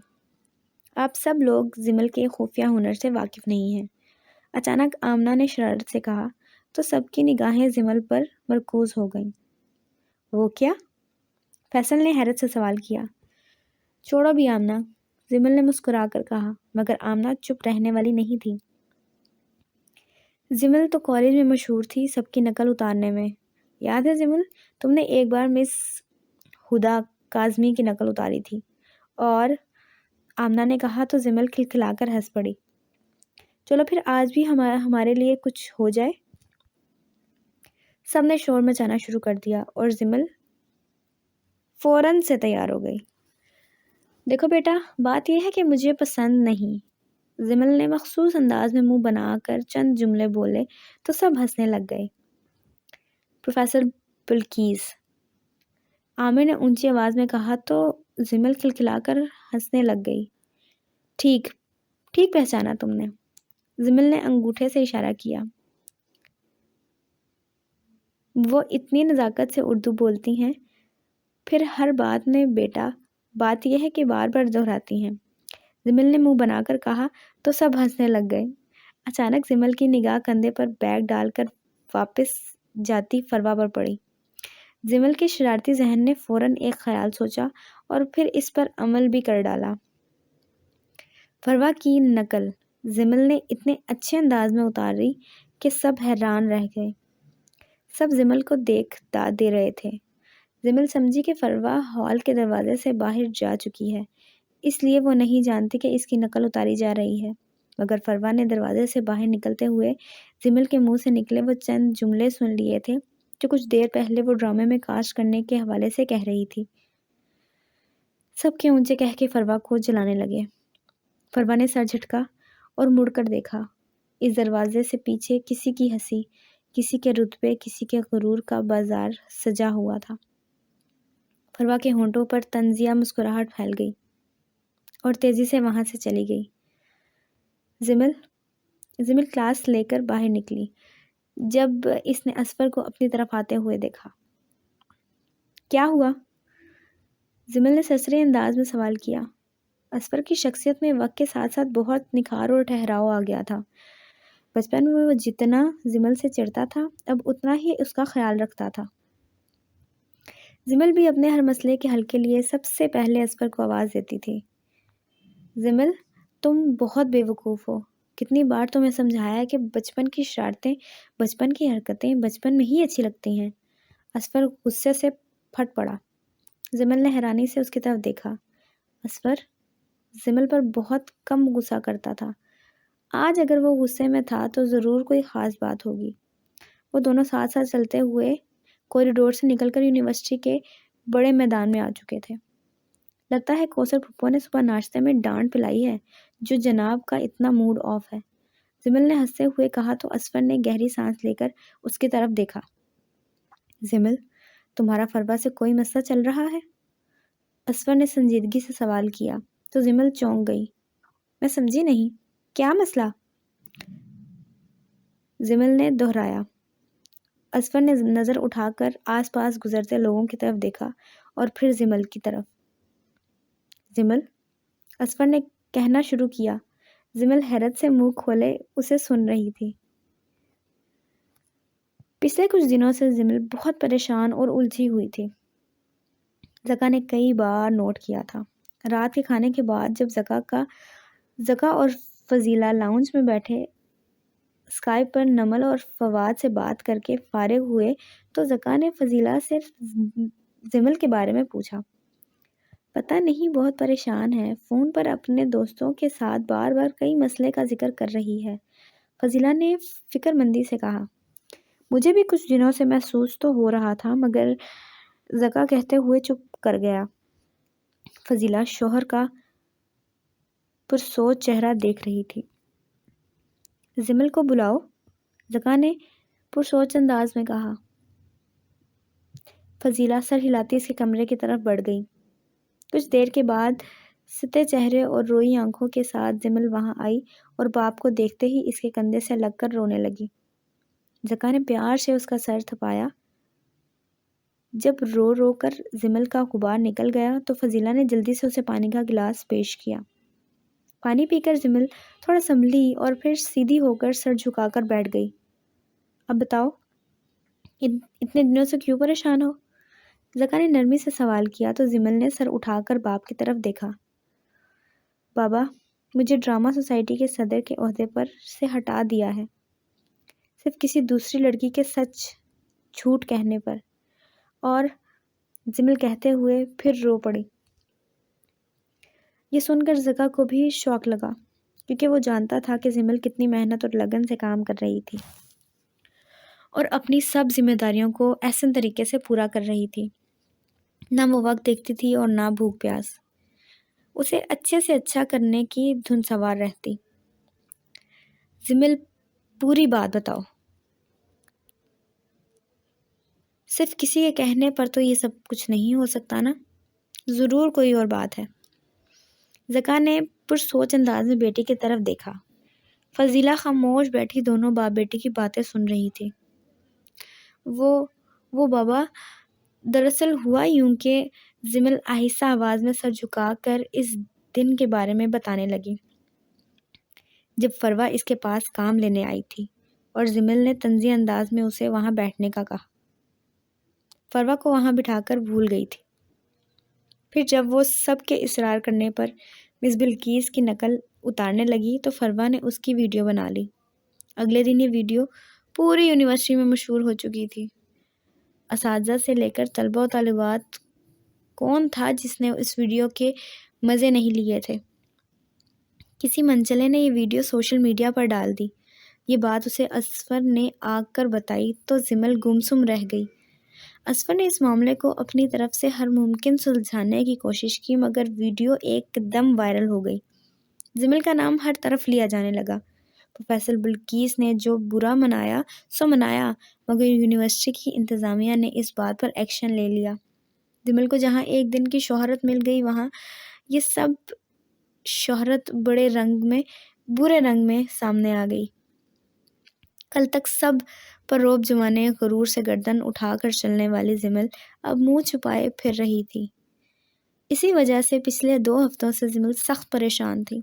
آپ سب لوگ زمل کے خفیہ ہنر سے واقف نہیں ہیں، اچانک آمنہ نے شرارت سے کہا تو سب کی نگاہیں زمل پر مرکوز ہو گئیں۔ وہ کیا؟ فیصل نے حیرت سے سوال کیا۔ چھوڑو بھی آمنہ، زمل نے مسکرا کر کہا، مگر آمنہ چپ رہنے والی نہیں تھی۔ زمل تو کالج میں مشہور تھی سب کی نقل اتارنے میں، یاد ہے زمل، تم نے ایک بار مس ہدیٰ کاظمی کی نقل اتاری تھی؟ اور آمنہ نے کہا تو زمل کھلکھلا کر ہنس پڑی۔ چلو پھر آج بھی ہمارے لیے کچھ ہو جائے۔ سب نے شور مچانا شروع کر دیا اور زمل فوراً سے تیار ہو گئی۔ دیکھو بیٹا، بات یہ ہے کہ مجھے پسند نہیں۔ زمل نے مخصوص انداز میں منہ بنا کر چند جملے بولے تو سب ہنسنے لگ گئے۔ پروفیسر بلقیس، عامر نے اونچی آواز میں کہا تو زمل کھلکھلا کر ہنسنے لگ گئی۔ ٹھیک ٹھیک پہچانا تم نے، زمل نے انگوٹھے سے اشارہ کیا۔ وہ اتنی نزاکت سے اردو بولتی ہیں، پھر ہر بات میں بیٹا، بات یہ ہے کہ بار بار دہراتی ہیں، زمل نے منہ بنا کر کہا تو سب ہنسنے لگ گئے۔ اچانک زمل کی نگاہ کندھے پر بیگ ڈال کر واپس جاتی فروا پر پڑی۔ زمل کے شرارتی ذہن نے فوراً ایک خیال سوچا اور پھر اس پر عمل بھی کر ڈالا۔ فروا کی نقل زمل نے اتنے اچھے انداز میں اتاری کہ سب حیران رہ گئے۔ سب زمل کو دیکھ داد دے رہے تھے۔ زمل سمجھی کہ فروا ہال کے دروازے سے باہر جا چکی ہے، اس لیے وہ نہیں جانتی کہ اس کی نقل اتاری جا رہی ہے، مگر فروا نے دروازے سے باہر نکلتے ہوئے زمل کے منہ سے نکلے وہ چند جملے سن لیے تھے جو کچھ دیر پہلے وہ ڈرامے میں کاسٹ کرنے کے حوالے سے کہہ رہی تھی۔ سب کے اونچے کہہ کے فروا کو جلانے لگے۔ فروا نے سر جھٹکا اور مڑ کر دیکھا۔ اس دروازے سے پیچھے کسی کی ہنسی، کسی کے رتبے، کسی کے غرور کا بازار سجا ہوا تھا۔ فروا کے ہونٹوں پر طنزیہ مسکراہٹ پھیل گئی اور تیزی سے وہاں سے چلی گئی۔ زمل کلاس لے کر باہر نکلی جب اس نے اصفر کو اپنی طرف آتے ہوئے دیکھا۔ کیا ہوا؟ زمل نے سرسری انداز میں سوال کیا۔ اصفر کی شخصیت میں وقت کے ساتھ ساتھ بہت نکھار اور ٹھہراؤ آ گیا تھا۔ بچپن میں وہ جتنا زمل سے چڑھتا تھا اب اتنا ہی اس کا خیال رکھتا تھا۔ زمل بھی اپنے ہر مسئلے کے حل کے لیے سب سے پہلے اصفر کو آواز دیتی تھی۔ زمل، تم بہت بے وقوف ہو، کتنی بار تمہیں سمجھایا کہ بچپن کی شرارتیں، بچپن کی حرکتیں بچپن میں ہی اچھی لگتی ہیں۔ اصفر غصے سے پھٹ پڑا۔ زمل نے حیرانی سے اس کی طرف دیکھا۔ اصفر زمل پر بہت کم غصہ کرتا تھا، آج اگر وہ غصے میں تھا تو ضرور کوئی خاص بات ہوگی۔ وہ دونوں ساتھ ساتھ چلتے ہوئے کوریڈور سے نکل کر یونیورسٹی کے بڑے میدان میں آ چکے تھے۔ لگتا ہے کوثر پھپھو نے صبح ناشتے میں ڈانٹ پلائی ہے جو جناب کا اتنا موڈ آف ہے، زمل نے ہنستے ہوئے کہا تو اصفر نے گہری سانس لے کر اس کی طرف دیکھا۔ زمل، تمہارا فروا سے کوئی مسئلہ چل رہا ہے؟ اصفر نے سنجیدگی سے سوال کیا تو زمل چونک گئی۔ میں سمجھی نہیں، کیا مسئلہ؟ زمل نے دہرایا۔ اصفر نے نظر اٹھا کر آس پاس گزرتے لوگوں کی طرف دیکھا اور پھر زمل کی طرف۔ زمل، اصفر نے کہنا شروع کیا۔ زمل حیرت سے منہ کھولے اسے سن رہی تھی۔ پچھلے کچھ دنوں سے زمل بہت پریشان اور الجھی ہوئی تھی۔ زکا نے کئی بار نوٹ کیا تھا، رات کے کھانے کے بعد جب زکا اور فضیلہ لاؤنج میں بیٹھے اسکائپ پر نمل اور فواد سے بات کر کے فارغ ہوئے تو زکا نے فضیلہ سے زمل کے بارے میں پوچھا۔ پتہ نہیں، بہت پریشان ہے، فون پر اپنے دوستوں کے ساتھ بار بار کئی مسئلے کا ذکر کر رہی ہے، فضیلہ نے فکر مندی سے کہا۔ مجھے بھی کچھ دنوں سے محسوس تو ہو رہا تھا، مگر زکا کہتے ہوئے چپ کر گیا۔ فضیلہ شوہر کا پرسوچ چہرہ دیکھ رہی تھی۔ زمل کو بلاؤ، زکا نے پرسوچ انداز میں کہا۔ فضیلہ سر ہلاتی اس کے کمرے کی طرف بڑھ گئی۔ کچھ دیر کے بعد ستے چہرے اور روئی آنکھوں کے ساتھ زمل وہاں آئی اور باپ کو دیکھتے ہی اس کے کندھے سے لگ کر رونے لگی۔ زکا نے پیار سے اس کا سر تھپایا۔ جب رو رو کر زمل کا غبار نکل گیا تو فضیلہ نے جلدی سے اسے پانی کا گلاس پیش کیا۔ پانی پی کر زمل تھوڑا سنبھلی اور پھر سیدھی ہو کر سر جھکا کر بیٹھ گئی۔ اب بتاؤ، اتنے دنوں سے کیوں پریشان ہو؟ زکا نے نرمی سے سوال کیا تو زمل نے سر اٹھا کر باپ کی طرف دیکھا۔ بابا، مجھے ڈرامہ سوسائٹی کے صدر کے عہدے پر سے ہٹا دیا ہے، صرف کسی دوسری لڑکی کے سچ جھوٹ کہنے پر۔ اور زمل کہتے ہوئے پھر رو پڑی۔ یہ سن کر زکا کو بھی شوق لگا، کیونکہ وہ جانتا تھا کہ زمل کتنی محنت اور لگن سے کام کر رہی تھی اور اپنی سب ذمہ داریوں کو احسن طریقے سے پورا کر رہی تھی۔ نہ وہ وقت دیکھتی تھی اور نہ بھوک پیاس۔ اسے اچھے سے اچھا کرنے کی دھن سوار رہتی۔ زمل، پوری بات بتاؤ، صرف کسی کے کہنے پر تو یہ سب کچھ نہیں ہو سکتا نا؟ ضرور کوئی اور بات ہے۔ زکا نے پرسوچ انداز میں بیٹی کی طرف دیکھا۔ فضیلہ خاموش بیٹھی دونوں باپ بیٹی کی باتیں سن رہی تھی۔ وہ بابا، دراصل ہوا یوں کہ زمل آہستہ آواز میں سر جھکا کر اس دن کے بارے میں بتانے لگی جب فروا اس کے پاس کام لینے آئی تھی اور زمل نے طنزی انداز میں اسے وہاں بیٹھنے کا کہا۔ فروا کو وہاں بٹھا کر بھول گئی تھی۔ پھر جب وہ سب کے اصرار کرنے پر مس بلقیس کی نقل اتارنے لگی تو فروا نے اس کی ویڈیو بنا لی۔ اگلے دن یہ ویڈیو پوری یونیورسٹی میں مشہور ہو چکی تھی۔ اساتذہ سے لے کر طلبہ و طالبات، کون تھا جس نے اس ویڈیو کے مزے نہیں لیے تھے؟ کسی منچلے نے یہ ویڈیو سوشل میڈیا پر ڈال دی۔ یہ بات اسے اسفر نے آ کر بتائی تو زمل گمسم رہ گئی۔ اسفر نے اس معاملے کو اپنی طرف سے ہر ممکن سلجھانے کی کوشش کی مگر ویڈیو ایک دم وائرل ہو گئی۔ زمل کا نام ہر طرف لیا جانے لگا۔ پروفیسر بلقیس نے جو برا منایا سو منایا مگر یونیورسٹی کی انتظامیہ نے اس بات پر ایکشن لے لیا۔ زمل کو جہاں ایک دن کی شہرت مل گئی وہاں یہ سب شہرت برے رنگ میں سامنے آ گئی۔ کل تک سب پر روب جمانے غرور سے گردن اٹھا کر چلنے والی زمل اب منہ چھپائے پھر رہی تھی۔ اسی وجہ سے پچھلے 2 ہفتوں سے زمل سخت پریشان تھی۔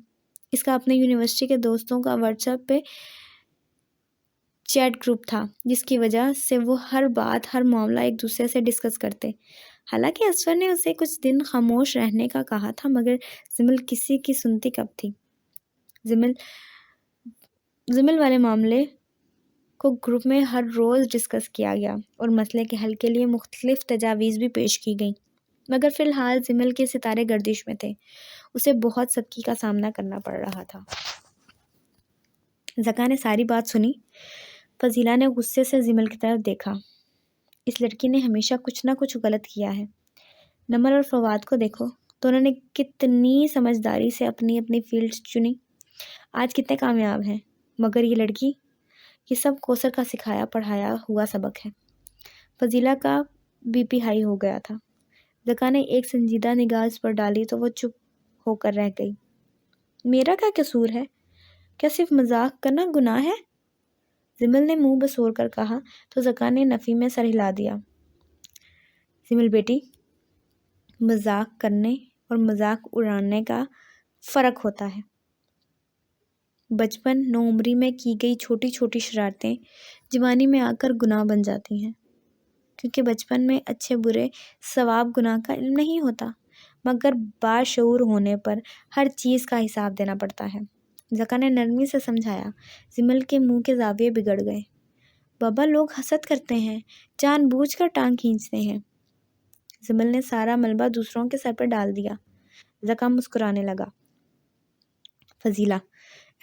اس کا اپنے یونیورسٹی کے دوستوں کا واٹس ایپ پہ چیٹ گروپ تھا جس کی وجہ سے وہ ہر بات ہر معاملہ ایک دوسرے سے ڈسکس کرتے۔ حالانکہ اسفر نے اسے کچھ دن خاموش رہنے کا کہا تھا مگر زمل کسی کی سنتی کب تھی۔ زمل والے معاملے کو گروپ میں ہر روز ڈسکس کیا گیا اور مسئلے کے حل کے لیے مختلف تجاویز بھی پیش کی گئیں مگر فی الحال زمل کے ستارے گردش میں تھے۔ اسے بہت سختی کا سامنا کرنا پڑ رہا تھا۔ زکا نے ساری بات سنی۔ فضیلہ نے غصے سے زمل کی طرف دیکھا۔ اس لڑکی نے ہمیشہ کچھ نہ کچھ غلط کیا ہے۔ نمر اور فواد کو دیکھو، دونوں نے کتنی سمجھداری سے اپنی اپنی فیلڈ چنی، آج کتنے کامیاب ہیں۔ مگر یہ لڑکی، یہ سب کوثر کا سکھایا پڑھایا ہوا سبق ہے۔ فضیلہ کا بی پی ہائی ہو گیا تھا۔ زکا نے ایک سنجیدہ نگاہ اس پر ڈالی تو وہ چپ ہو کر رہ گئی۔ میرا کیا قصور ہے؟ کیا صرف مذاق کرنا گناہ ہے؟ زمل نے منہ بسور کر کہا تو زکا نے نفی میں سر ہلا دیا۔ زمل بیٹی، مذاق کرنے اور مذاق اڑانے کا فرق ہوتا ہے۔ بچپن نوعمری میں کی گئی چھوٹی چھوٹی شرارتیں جوانی میں آ کر گناہ بن جاتی ہیں، کیونکہ بچپن میں اچھے برے ثواب گناہ کا علم نہیں ہوتا مگر باشعور ہونے پر ہر چیز کا حساب دینا پڑتا ہے۔ زکا نے نرمی سے سمجھایا۔ زمل کے منہ کے زاویے بگڑ گئے۔ بابا، لوگ حسد کرتے ہیں، جان بوجھ کر ٹانگ کھینچتے ہیں۔ زمل نے سارا ملبہ دوسروں کے سر پر ڈال دیا۔ زکا مسکرانے لگا۔ فضیلہ،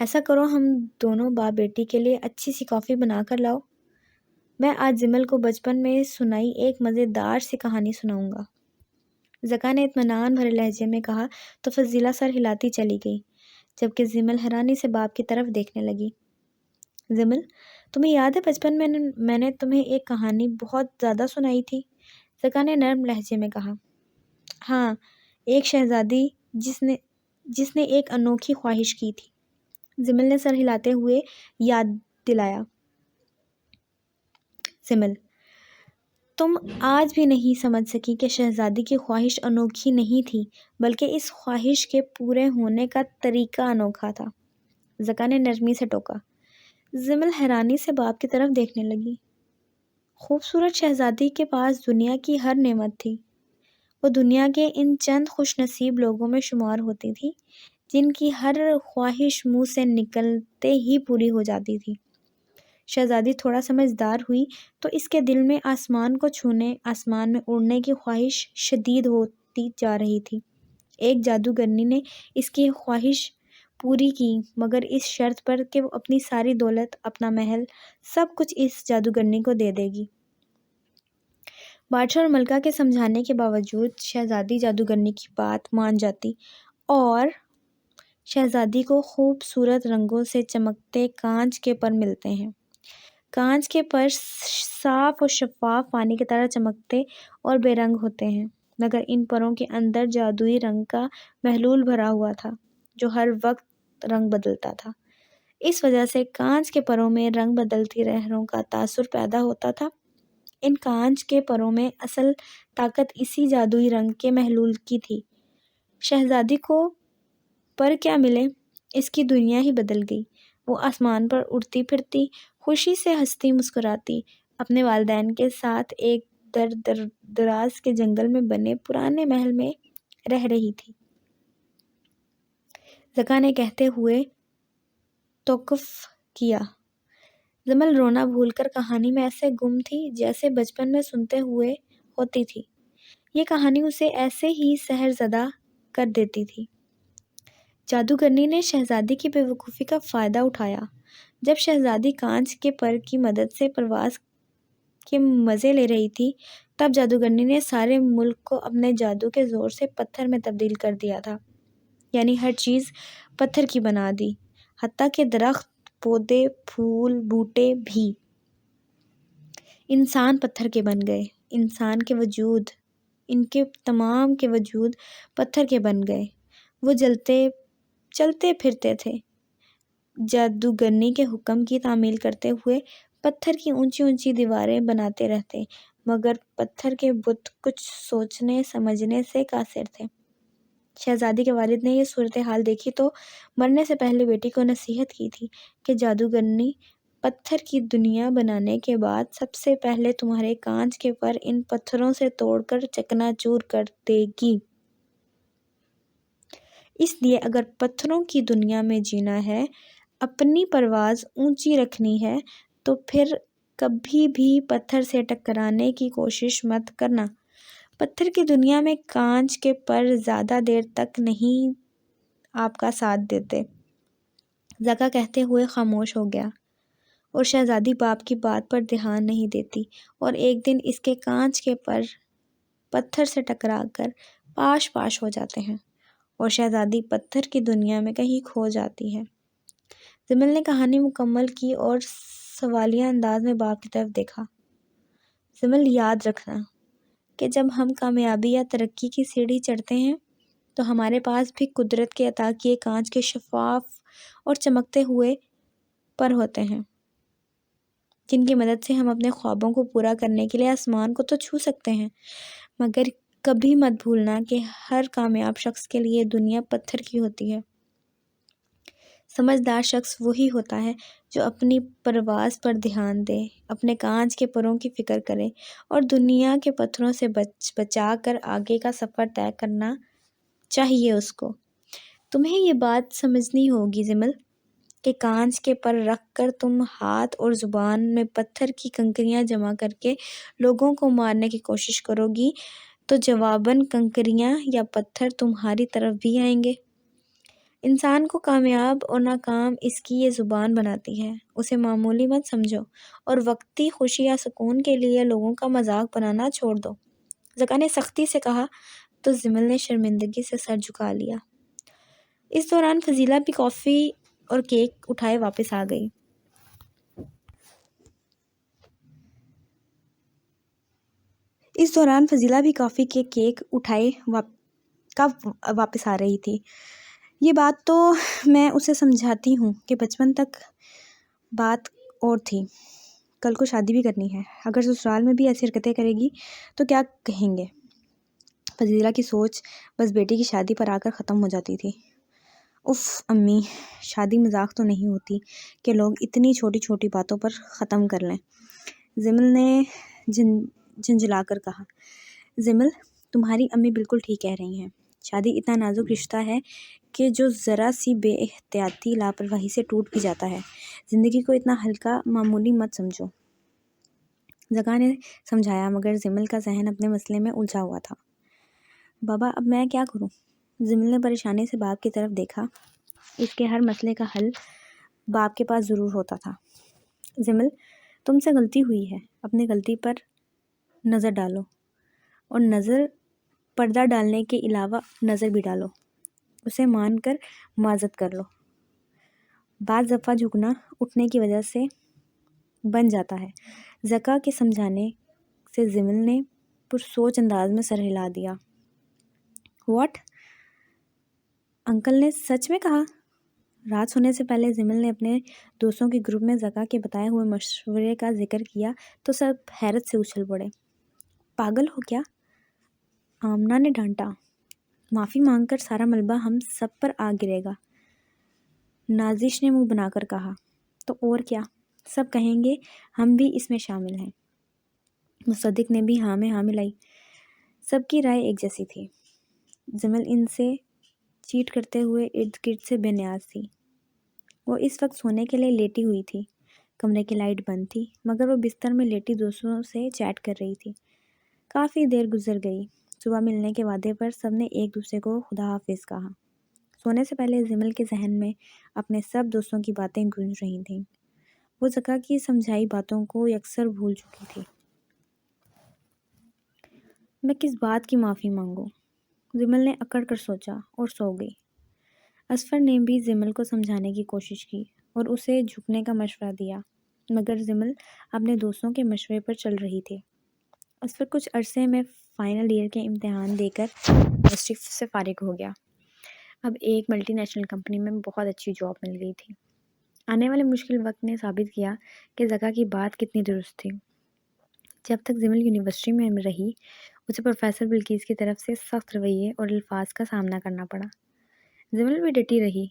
ایسا کرو ہم دونوں باپ بیٹی کے لیے اچھی سی کافی بنا کر لاؤ۔ میں آج زمل کو بچپن میں سنائی ایک مزیدار سی کہانی سناؤں گا۔ زکا نے اطمینان بھرے لہجے میں کہا تو فضیلہ سر ہلاتی چلی گئی جبکہ زمل حیرانی سے باپ کی طرف دیکھنے لگی۔ زمل، تمہیں یاد ہے بچپن میں میں نے تمہیں ایک کہانی بہت زیادہ سنائی تھی؟ زکا نے نرم لہجے میں کہا۔ ہاں، ایک شہزادی جس نے ایک انوکھی خواہش کی تھی، زمل نے سر ہلاتے ہوئے یاد دلایا۔ زمل، تم آج بھی نہیں سمجھ سکی کہ شہزادی کی خواہش انوکھی نہیں تھی بلکہ اس خواہش کے پورے ہونے کا طریقہ انوکھا تھا۔ زکا نے نرمی سے ٹوکا۔ زمل حیرانی سے باپ کی طرف دیکھنے لگی۔ خوبصورت شہزادی کے پاس دنیا کی ہر نعمت تھی۔ وہ دنیا کے ان چند خوش نصیب لوگوں میں شمار ہوتی تھی جن کی ہر خواہش منہ سے نکلتے ہی پوری ہو جاتی تھی۔ شہزادی تھوڑا سمجھدار ہوئی تو اس کے دل میں آسمان کو چھونے، آسمان میں اڑنے کی خواہش شدید ہوتی جا رہی تھی۔ ایک جادوگرنی نے اس کی خواہش پوری کی مگر اس شرط پر کہ وہ اپنی ساری دولت، اپنا محل، سب کچھ اس جادوگرنی کو دے دے گی۔ بادشاہ اور ملکہ کے سمجھانے کے باوجود شہزادی جادوگرنی کی بات مان جاتی اور شہزادی کو خوبصورت رنگوں سے چمکتے کانچ کے پر ملتے ہیں۔ کانچ کے پر صاف اور شفاف پانی کی طرح چمکتے اور بے رنگ ہوتے ہیں، مگر ان پروں کے اندر جادوئی رنگ کا محلول بھرا ہوا تھا جو ہر وقت رنگ بدلتا تھا۔ اس وجہ سے کانچ کے پروں میں رنگ بدلتی لہروں کا تاثر پیدا ہوتا تھا۔ ان کانچ کے پروں میں اصل طاقت اسی جادوئی رنگ کے محلول کی تھی۔ شہزادی کو پر کیا ملے، اس کی دنیا ہی بدل گئی۔ وہ آسمان پر اڑتی پھرتی، خوشی سے ہنستی مسکراتی، اپنے والدین کے ساتھ ایک دراز کے جنگل میں بنے پرانے محل میں رہ رہی تھی۔ زکا نے کہتے ہوئے توقف کیا۔ جمل رونا بھول کر کہانی میں ایسے گم تھی جیسے بچپن میں سنتے ہوئے ہوتی تھی۔ یہ کہانی اسے ایسے ہی سحر زدہ کر دیتی تھی۔ جادوگرنی نے شہزادی کی بے وقوفی کا فائدہ اٹھایا۔ جب شہزادی کانچ کے پر کی مدد سے پرواز کے مزے لے رہی تھی، تب جادوگرنی نے سارے ملک کو اپنے جادو کے زور سے پتھر میں تبدیل کر دیا تھا، یعنی ہر چیز پتھر کی بنا دی، حتیٰ کہ درخت، پودے، پھول، بوٹے بھی۔ انسان پتھر کے بن گئے، انسان کے وجود، ان کے تمام کے وجود پتھر کے بن گئے۔ وہ چلتے پھرتے تھے، جادوگرنی کے حکم کی تعمیل کرتے ہوئے پتھر کی اونچی اونچی دیواریں بناتے رہتے، مگر پتھر کے بت کچھ سوچنے سمجھنے سے قاصر تھے۔ شہزادی کے والد نے یہ صورتحال دیکھی تو مرنے سے پہلے بیٹی کو نصیحت کی تھی کہ جادوگرنی پتھر کی دنیا بنانے کے بعد سب سے پہلے تمہارے کانچ کے پر ان پتھروں سے توڑ کر چکنا چور کر دے گی۔ اس لیے اگر پتھروں کی دنیا میں جینا ہے، اپنی پرواز اونچی رکھنی ہے، تو پھر کبھی بھی پتھر سے ٹکرانے کی کوشش مت کرنا۔ پتھر کی دنیا میں کانچ کے پر زیادہ دیر تک نہیں آپ کا ساتھ دیتے۔ زکا کہتے ہوئے خاموش ہو گیا، اور شہزادی باپ کی بات پر دھیان نہیں دیتی، اور ایک دن اس کے کانچ کے پر پتھر سے ٹکرا کر پاش پاش ہو جاتے ہیں، اور شہزادی پتھر کی دنیا میں کہیں کھو جاتی ہے۔ جمل نے کہانی مکمل کی اور سوالیہ انداز میں باپ کی طرف دیکھا۔ جمل، یاد رکھنا کہ جب ہم کامیابی یا ترقی کی سیڑھی چڑھتے ہیں تو ہمارے پاس بھی قدرت کے عطا کیے کانچ کے شفاف اور چمکتے ہوئے پر ہوتے ہیں، جن کی مدد سے ہم اپنے خوابوں کو پورا کرنے کے لیے آسمان کو تو چھو سکتے ہیں، مگر کبھی مت بھولنا کہ ہر کامیاب شخص کے لیے دنیا پتھر کی ہوتی ہے۔ سمجھدار شخص وہی ہوتا ہے جو اپنی پرواز پر دھیان دے، اپنے کانچ کے پروں کی فکر کرے، اور دنیا کے پتھروں سے بچا کر آگے کا سفر طے کرنا چاہیے اس کو۔ تمہیں یہ بات سمجھنی ہوگی جمل کہ کانچ کے پر رکھ کر تم ہاتھ اور زبان میں پتھر کی کنکریاں جمع کر کے لوگوں کو مارنے کی کوشش کرو گی تو جواباً کنکریاں یا پتھر تمہاری طرف بھی آئیں گے۔ انسان کو کامیاب اور ناکام اس کی یہ زبان بناتی ہے، اسے معمولی مت سمجھو، اور وقتی خوشی یا سکون کے لیے لوگوں کا مذاق بنانا چھوڑ دو۔ زکا نے سختی سے کہا تو جمل نے شرمندگی سے سر جھکا لیا۔ اس دوران فضیلہ بھی کافی اور کیک اٹھائے واپس آ گئی۔ واپس آ رہی تھی۔ یہ بات تو میں اسے سمجھاتی ہوں کہ بچپن تک بات اور تھی، کل کو شادی بھی کرنی ہے، اگر سسرال میں بھی ایسی حرکتیں کرے گی تو کیا کہیں گے۔ فضیلہ کی سوچ بس بیٹی کی شادی پر آ کر ختم ہو جاتی تھی۔ اف امی، شادی مذاق تو نہیں ہوتی کہ لوگ اتنی چھوٹی چھوٹی باتوں پر ختم کر لیں۔ جمل نے جھنجھلا کر کہا۔ جمل، تمہاری امی بالکل ٹھیک کہہ رہی ہیں، شادی اتنا نازک رشتہ ہے کہ جو ذرا سی بے احتیاطی لاپرواہی سے ٹوٹ بھی جاتا ہے۔ زندگی کو اتنا ہلکا معمولی مت سمجھو۔ زکا نے سمجھایا، مگر جمل کا ذہن اپنے مسئلے میں الجھا ہوا تھا۔ بابا، اب میں کیا کروں؟ جمل نے پریشانی سے باپ کی طرف دیکھا۔ اس کے ہر مسئلے کا حل باپ کے پاس ضرور ہوتا تھا۔ جمل، تم سے غلطی ہوئی ہے، اپنی غلطی پر نظر ڈالو، اور نظر پردہ ڈالنے کے علاوہ نظر بھی ڈالو۔ اسے مان کر معذرت کر لو۔ بعض دفعہ جھکنا اٹھنے کی وجہ سے بن جاتا ہے۔ زکا کے سمجھانے سے زمل نے پرسوچ انداز میں سر ہلا دیا۔ واٹ؟ انکل نے سچ میں کہا؟ رات سونے سے پہلے زمل نے اپنے دوستوں کے گروپ میں زکا کے بتائے ہوئے مشورے کا ذکر کیا تو سب حیرت سے اچھل پڑے۔ پاگل ہو کیا؟ آمنہ نے ڈانٹا۔ معافی مانگ کر سارا ملبہ ہم سب پر آ گرے گا، نازش نے منہ بنا کر کہا۔ تو اور کیا، سب کہیں گے ہم بھی اس میں شامل ہیں۔ مصدق نے بھی ہاں میں ہاں ملائی۔ سب کی رائے ایک جیسی تھی۔ زمل ان سے چیٹ کرتے ہوئے ارد گرد سے بے نیاز تھی۔ وہ اس وقت سونے کے لیے لیٹی ہوئی تھی۔ کمرے کی لائٹ بند تھی مگر وہ بستر میں لیٹی دوستوں سے چیٹ کر رہی تھی۔ کافی دیر گزر گئی۔ صبح ملنے کے وعدے پر سب نے ایک دوسرے کو خدا حافظ کہا۔ سونے سے پہلے زمل کے ذہن میں اپنے سب دوستوں کی باتیں گونج رہی تھیں۔ وہ زکا کی سمجھائی باتوں کو یکسر بھول چکی تھی۔ میں کس بات کی معافی مانگوں؟ زمل نے اکڑ کر سوچا اور سو گئی۔ اصفر نے بھی زمل کو سمجھانے کی کوشش کی اور اسے جھکنے کا مشورہ دیا مگر زمل اپنے دوستوں کے مشورے پر چل رہی تھی۔ اصفر کچھ عرصے میں فائنل ایئر کے امتحان دے کر یونیورسٹی سے فارغ ہو گیا۔ اب ایک ملٹی نیشنل کمپنی میں بہت اچھی جاب مل گئی تھی۔ آنے والے مشکل وقت نے ثابت کیا کہ زکا کی بات کتنی درست تھی۔ جب تک زمل یونیورسٹی میں رہی اسے پروفیسر بلقیس کی طرف سے سخت رویے اور الفاظ کا سامنا کرنا پڑا۔ زمل بھی ڈٹی رہی۔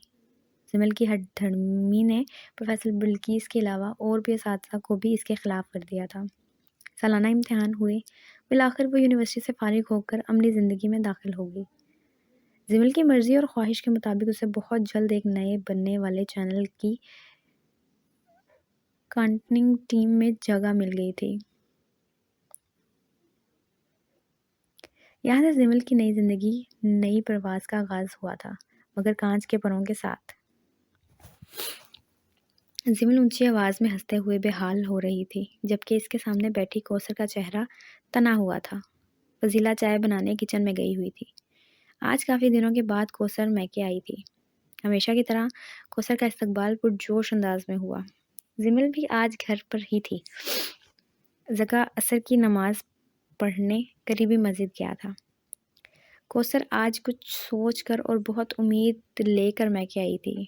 زمل کی ہٹ دھرمی نے پروفیسر بلقیس کے علاوہ اور بھی اساتذہ کو بھی اس کے خلاف کر دیا تھا۔ سالانہ امتحان ہوئے، بالآخر وہ یونیورسٹی سے فارغ ہو کر عملی زندگی میں داخل ہو گئی۔ زمل کی مرضی اور خواہش کے مطابق اسے بہت جلد ایک نئے بننے والے چینل کی کانٹنگ ٹیم میں جگہ مل گئی تھی۔ یہاں سے زمل کی نئی زندگی، نئی پرواز کا آغاز ہوا تھا مگر کانچ کے پروں کے ساتھ۔ زمل اونچی آواز میں ہنستے ہوئے بے حال ہو رہی تھی جبکہ اس کے سامنے بیٹھی کوثر کا چہرہ تنا ہوا تھا۔ فضیلہ چائے بنانے کچن میں گئی ہوئی تھی۔ آج کافی دنوں کے بعد کوثر میکے آئی تھی۔ ہمیشہ کی طرح کوثر کا استقبال پرجوش انداز میں ہوا۔ زمل بھی آج گھر پر ہی تھی۔ زکا عصر کی نماز پڑھنے قریبی مسجد گیا تھا۔ کوثر آج کچھ سوچ کر اور بہت امید لے کر میکے آئی تھی۔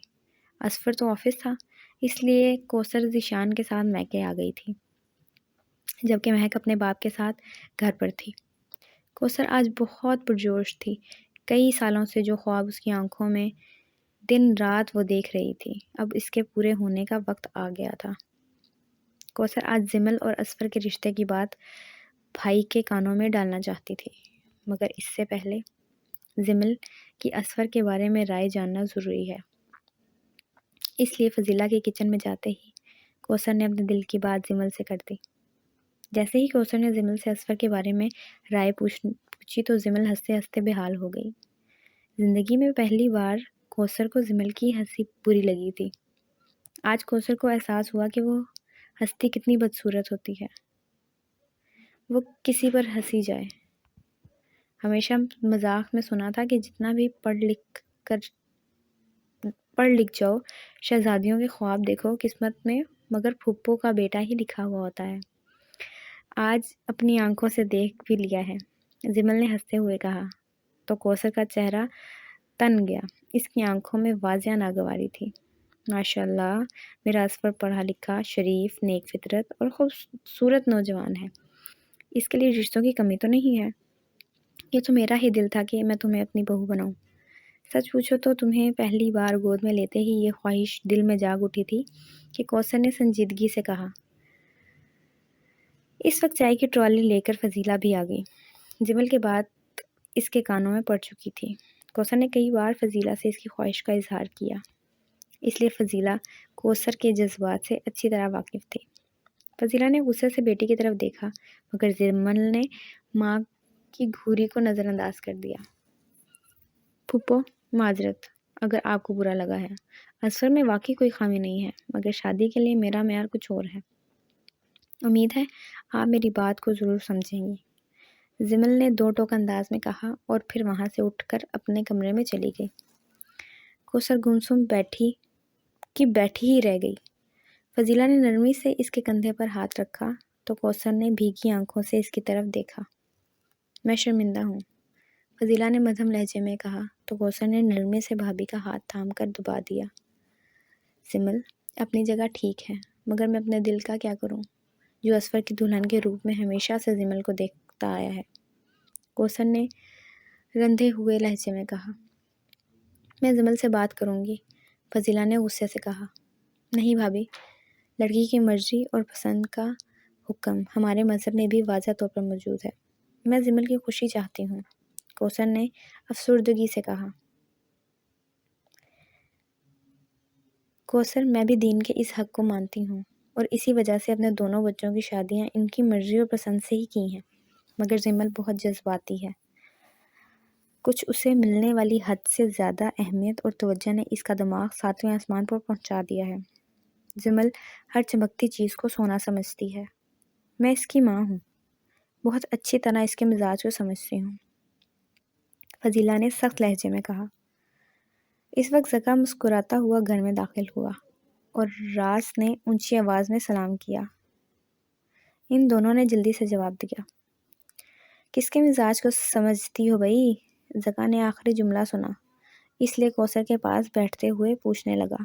اصفر تو آفس تھا اس لیے کوثر ذیشان کے ساتھ میکے آ گئی تھی جبکہ مہک اپنے باپ کے ساتھ گھر پر تھی۔ کوثر آج بہت پرجوش تھی۔ کئی سالوں سے جو خواب اس کی آنکھوں میں دن رات وہ دیکھ رہی تھی اب اس کے پورے ہونے کا وقت آ گیا تھا۔ کوثر آج زمل اور اصفر کے رشتے کی بات بھائی کے کانوں میں ڈالنا چاہتی تھی مگر اس سے پہلے زمل کی اصفر کے بارے میں رائے جاننا ضروری ہے۔ اس لیے فضیلہ کے کچن میں جاتے ہی کوثر نے اپنے دل کی بات زمل سے کر دی۔ جیسے ہی کوثر نے زمل سے اصفر کے بارے میں رائے پوچھی تو زمل ہنستے ہنستے بے حال ہو گئی۔ زندگی میں پہلی بار کوثر کو زمل کی ہنسی بری لگی تھی۔ آج کوثر کو احساس ہوا کہ وہ ہستی کتنی بدصورت ہوتی ہے۔ وہ کسی پر ہنسی جائے۔ ہمیشہ مذاق میں سنا تھا کہ جتنا بھی پڑھ لکھ جاؤ، شہزادیوں کے خواب دیکھو قسمت میں مگر پھپھو کا بیٹا ہی لکھا ہوا ہوتا ہے۔ آج اپنی آنکھوں سے دیکھ بھی لیا ہے، زمل نے ہنستے ہوئے کہا تو کوثر کا چہرہ تن گیا۔ اس کی آنکھوں میں واضح ناگواری تھی۔ ماشاءاللہ میرا اصفر پڑھا لکھا، شریف، نیک فطرت اور خوبصورت نوجوان ہے۔ اس کے لیے رشتوں کی کمی تو نہیں ہے۔ یہ تو میرا ہی دل تھا کہ میں تمہیں اپنی بہو بناؤں۔ سچ پوچھو تو تمہیں پہلی بار گود میں لیتے ہی یہ خواہش دل میں جاگ اٹھی تھی کہ کوثر نے سنجیدگی سے کہا۔ اس وقت چائے کی ٹرالی لے کر فضیلہ بھی آ گئی۔ زمل کے بات اس کے کانوں میں پڑ چکی تھی۔ کوثر نے کئی بار فضیلہ سے اس کی خواہش کا اظہار کیا، اس لیے فضیلہ کوثر کے جذبات سے اچھی طرح واقف تھی۔ فضیلہ نے غصے سے بیٹی کی طرف دیکھا مگر زمل نے ماں کی گھوری کو نظر انداز کر دیا۔ پھپھو معذرت اگر آپ کو برا لگا ہے۔ اصفر میں واقعی کوئی خامی نہیں ہے مگر شادی کے لیے میرا معیار کچھ اور ہے۔ امید ہے آپ میری بات کو ضرور سمجھیں گی، زمل نے دو ٹوک انداز میں کہا اور پھر وہاں سے اٹھ کر اپنے کمرے میں چلی گئی۔ کوثر گمسم بیٹھی ہی رہ گئی۔ فضیلہ نے نرمی سے اس کے کندھے پر ہاتھ رکھا تو کوثر نے بھیگی آنکھوں سے اس کی طرف دیکھا۔ میں شرمندہ ہوں، فضیلہ نے مدھم لہجے میں کہا تو کوثر نے نرمی سے بھابھی کا ہاتھ تھام کر دبا دیا۔ زمل اپنی جگہ ٹھیک ہے، مگر میں اپنے دل کا کیا کروں جو اسفر کی دلہن کے روپ میں ہمیشہ سے زمل کو دیکھتا آیا ہے، کوثر نے رندھے ہوئے لہجے میں کہا۔ میں زمل سے بات کروں گی، فضیلہ نے غصے سے کہا۔ نہیں بھابھی، لڑکی کی مرضی اور پسند کا حکم ہمارے مذہب میں بھی واضح طور پر موجود ہے۔ میں زمل کی خوشی چاہتی ہوں، کوثر نے افسردگی سے کہا۔ کوثر میں بھی دین کے اس حق کو مانتی ہوں اور اسی وجہ سے اپنے دونوں بچوں کی شادیاں ان کی مرضی اور پسند سے ہی کی ہیں، مگر زمل بہت جذباتی ہے۔ کچھ اسے ملنے والی حد سے زیادہ اہمیت اور توجہ نے اس کا دماغ 7ویں آسمان پر پہنچا دیا ہے۔ زمل ہر چمکتی چیز کو سونا سمجھتی ہے۔ میں اس کی ماں ہوں، بہت اچھی طرح اس کے مزاج کو سمجھتی ہوں، فضیلہ نے سخت لہجے میں کہا۔ اس وقت زکا مسکراتا ہوا گھر میں داخل ہوا اور راس نے اونچی آواز میں سلام کیا۔ ان دونوں نے جلدی سے جواب دیا۔ کس کے مزاج کو سمجھتی ہو بھائی؟ زکا نے آخری جملہ سنا، اس لیے کوثر کے پاس بیٹھتے ہوئے پوچھنے لگا۔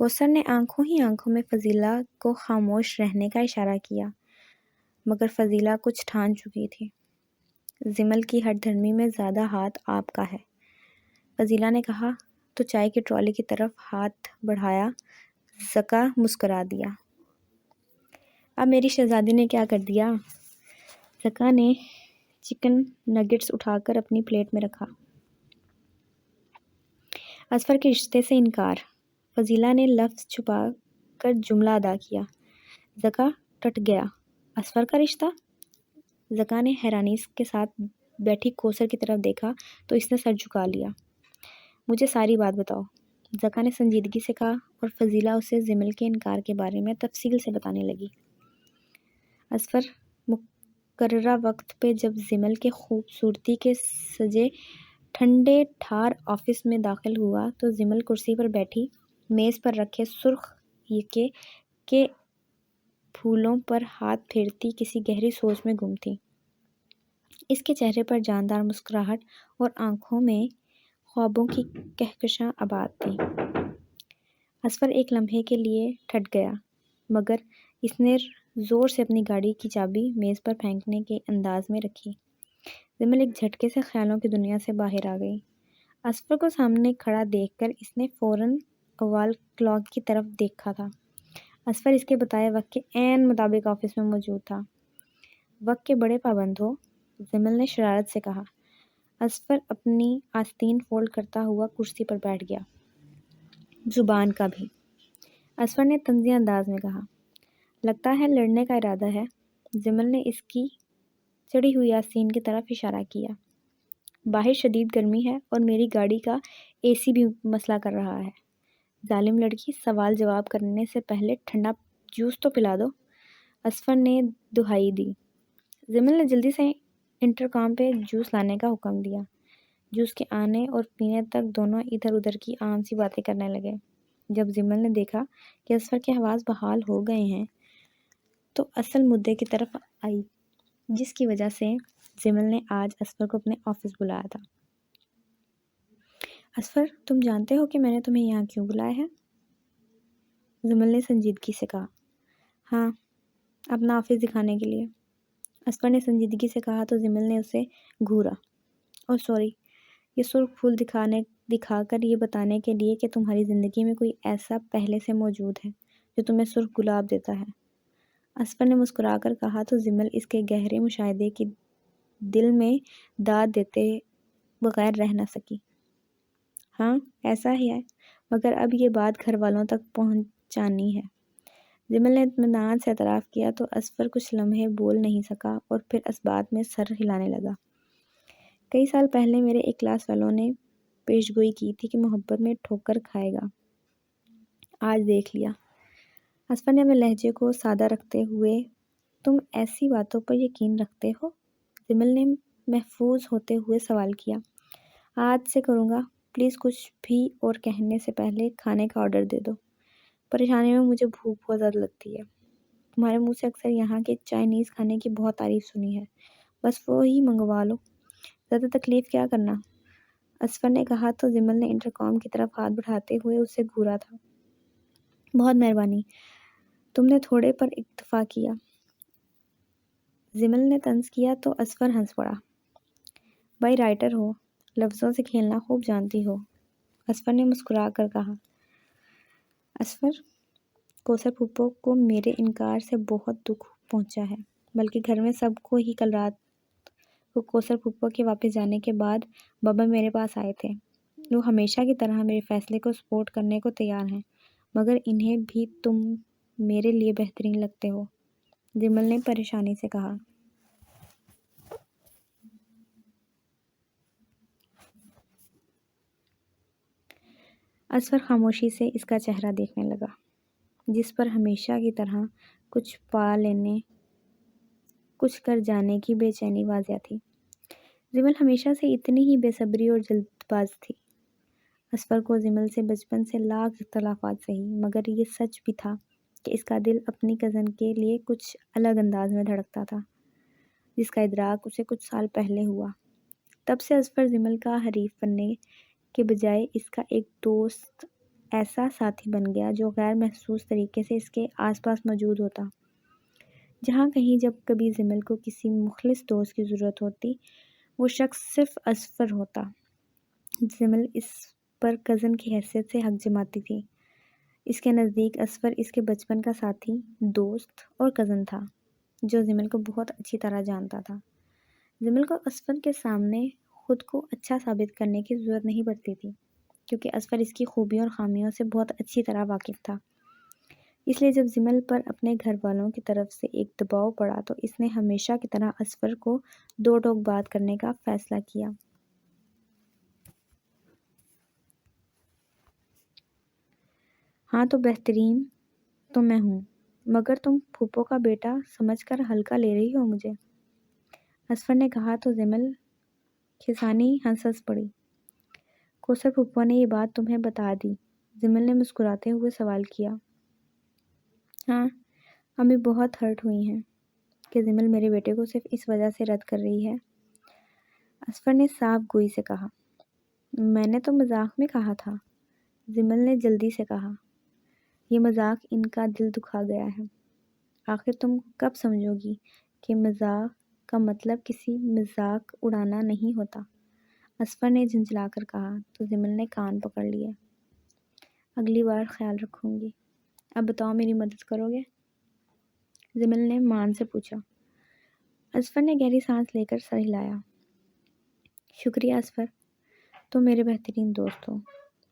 کوثر نے آنکھوں ہی آنکھوں میں فضیلہ کو خاموش رہنے کا اشارہ کیا، مگر فضیلہ کچھ ٹھان چکی تھی۔ زمل کی ہٹ دھرمی میں زیادہ ہاتھ آپ کا ہے، فضیلہ نے کہا تو چائے کی ٹرالی کی طرف ہاتھ بڑھایا۔ زکا مسکرا دیا۔ اب میری شہزادی نے کیا کر دیا؟ زکا نے چکن نگٹس اٹھا کر اپنی پلیٹ میں رکھا۔ اسفر کے رشتے سے انکار، فضیلہ نے لفظ چھپا کر جملہ ادا کیا۔ زکا ٹٹ گیا۔ اسفر کا رشتہ؟ زکا نے حیرانی کے ساتھ بیٹھی کوثر کی طرف دیکھا تو اس نے سر جھکا لیا۔ مجھے ساری بات بتاؤ، زکا نے سنجیدگی سے کہا اور فضیلہ اسے زمل کے انکار کے بارے میں تفصیل سے بتانے لگی۔ اسفر مقررہ وقت پہ جب زمل کے خوبصورتی کے سجے ٹھنڈے ٹھار آفس میں داخل ہوا تو زمل کرسی پر بیٹھی میز پر رکھے سرخ یکے کے پھولوں پر ہاتھ پھیرتی کسی گہری سوچ میں گم تھی۔ اس کے چہرے پر جاندار مسکراہٹ اور آنکھوں میں خوابوں کی کہکشاں آباد تھی۔ اسفر ایک لمحے کے لیے ٹھٹ گیا، مگر اس نے زور سے اپنی گاڑی کی چابی میز پر پھینکنے کے انداز میں رکھی۔ زمل ایک جھٹکے سے خیالوں کی دنیا سے باہر آ گئی۔ اسفر کو سامنے کھڑا دیکھ کر اس نے فوراً وال کلاک کی طرف دیکھا تھا۔ اسفر اس کے بتائے وقت کے عین مطابق آفس میں موجود تھا۔ وقت کے بڑے پابند ہو، زمل نے شرارت سے کہا۔ اسفر اپنی آستین فولڈ کرتا ہوا کرسی پر بیٹھ گیا۔ زبان کا بھی، اسفر نے طنزی انداز میں کہا۔ لگتا ہے لڑنے کا ارادہ ہے، زمل نے اس کی چڑھی ہوئی آستین کی طرف اشارہ کیا۔ باہر شدید گرمی ہے اور میری گاڑی کا اے سی بھی مسئلہ کر رہا ہے۔ ظالم لڑکی، سوال جواب کرنے سے پہلے ٹھنڈا جوس تو پلا دو، اسفر نے دہائی دی۔ زمل نے جلدی سے انٹرکام پہ جوس لانے کا حکم دیا۔ جوس کے آنے اور پینے تک دونوں ادھر ادھر کی عام سی باتیں کرنے لگے۔ جب زمل نے دیکھا کہ اسفر کے حواس بحال ہو گئے ہیں تو اصل مدعے کی طرف آئی، جس کی وجہ سے زمل نے آج اسفر کو اپنے آفس بلایا تھا۔ اسفر، تم جانتے ہو کہ میں نے تمہیں یہاں کیوں بلایا ہے؟ زمل نے سنجیدگی سے کہا۔ ہاں، اپنا آفس دکھانے کے لیے، اسفر نے سنجیدگی سے کہا تو زمل نے اسے گھورا۔ اوہ سوری، یہ سرخ پھول دکھا کر یہ بتانے کے لیے کہ تمہاری زندگی میں کوئی ایسا پہلے سے موجود ہے جو تمہیں سرخ گلاب دیتا ہے، اسفر نے مسکرا کر کہا تو زمل اس کے گہرے مشاہدے کی دل میں داد دیتے بغیر رہ نہ سکی۔ ہاں ایسا ہی ہے، مگر اب یہ بات گھر والوں تک پہنچانی ہے۔ زمل نے اطمینان سے اعتراف کیا تو اسفر کچھ لمحے بول نہیں سکا اور پھر اس بات میں سر ہلانے لگا۔ کئی سال پہلے میرے ایک کلاس فیلو نے پیشگوئی کی تھی کہ محبت میں ٹھوکر کھائے گا، آج دیکھ لیا۔ اسفر نے اپنے لہجے کو سادہ رکھتے ہوئے، تم ایسی باتوں پر یقین رکھتے ہو؟ زمل نے محفوظ ہوتے ہوئے سوال کیا۔ آج سے کروں گا، پلیز کچھ بھی اور کہنے سے پہلے کھانے کا آرڈر دے دو۔ پریشانی میں مجھے بھوک بہت زیادہ لگتی ہے۔ تمہارے منہ سے اکثر یہاں کے چائنیز کھانے کی بہت تعریف سنی ہے، بس وہی منگوا لو، زیادہ تکلیف کیا کرنا۔ اصفر نے کہا تو زمل نے انٹرکام کی طرف ہاتھ بڑھاتے ہوئے اسے گھورا تھا۔ بہت مہربانی، تم نے تھوڑے پر اکتفا کیا۔ زمل نے طنز کیا تو اصفر ہنس پڑا۔ بھائی رائٹر ہو، لفظوں سے کھیلنا خوب جانتی ہو، اصفر نے مسکرا کر کہا۔ اصفر، کوثر پھپھو کو میرے انکار سے بہت دکھ پہنچا ہے، بلکہ گھر میں سب کو ہی کل رات کو کوثر پھپھو کے واپس جانے کے بعد بابا میرے پاس آئے تھے۔ وہ ہمیشہ کی طرح میرے فیصلے کو سپورٹ کرنے کو تیار ہیں، مگر انہیں بھی تم میرے لیے بہترین لگتے ہو، جمل نے پریشانی سے کہا۔ اصفر خاموشی سے اس کا چہرہ دیکھنے لگا، جس پر ہمیشہ کی طرح کچھ پا لینے، کچھ کر جانے کی بے چینی واضح تھی۔ زمل ہمیشہ سے اتنی ہی بے صبری اور جلد باز تھی۔ اصفر کو زمل سے بچپن سے لاکھ اختلافات سہی، مگر یہ سچ بھی تھا کہ اس کا دل اپنی کزن کے لیے کچھ الگ انداز میں دھڑکتا تھا، جس کا ادراک اسے کچھ سال پہلے ہوا۔ تب سے اصفر زمل کا حریف بننے کے بجائے اس کا ایک دوست، ایسا ساتھی بن گیا جو غیر محسوس طریقے سے اس کے آس پاس موجود ہوتا۔ جہاں کہیں جب کبھی زمل کو کسی مخلص دوست کی ضرورت ہوتی، وہ شخص صرف اصفر ہوتا۔ زمل اس پر کزن کی حیثیت سے حق جماتی تھی۔ اس کے نزدیک اصفر اس کے بچپن کا ساتھی، دوست اور کزن تھا، جو زمل کو بہت اچھی طرح جانتا تھا۔ زمل کو اصفر کے سامنے خود کو اچھا ثابت کرنے کی ضرورت نہیں پڑتی تھی، کیونکہ اصفر اس کی خوبیوں اور خامیوں سے بہت اچھی طرح واقف تھا۔ اس لیے جب زمل پر اپنے گھر والوں کی طرف سے ایک دباؤ پڑا تو اس نے ہمیشہ کی طرح اصفر کو دو ٹوک بات کرنے کا فیصلہ کیا۔ ہاں تو بہترین تو میں ہوں، مگر تم پھوپھو کا بیٹا سمجھ کر ہلکا لے رہی ہو مجھے، اصفر نے کہا تو زمل کھسانی ہنس پڑی۔ کوثر پھوپھو نے یہ بات تمہیں بتا دی؟ زمل نے مسکراتے ہوئے سوال کیا۔ ہاں، امی بہت ہرٹ ہوئی ہیں کہ زمل میرے بیٹے کو صرف اس وجہ سے رد کر رہی ہے، اصفر نے صاف گوئی سے کہا۔ میں نے تو مذاق میں کہا تھا، زمل نے جلدی سے کہا۔ یہ مذاق ان کا دل دکھا گیا ہے۔ آخر تم کب سمجھو گی کہ مذاق کا مطلب کسی مذاق اڑانا نہیں ہوتا، اصفر نے جھنجھلا کر کہا تو زمل نے کان پکڑ لیے۔ اگلی بار خیال رکھوں گی۔ اب بتاؤ میری مدد کرو گے؟ زمل نے مان سے پوچھا۔ اصفر نے گہری سانس لے کر سر ہلایا۔ شکریہ اصفر، تم میرے بہترین دوست ہو،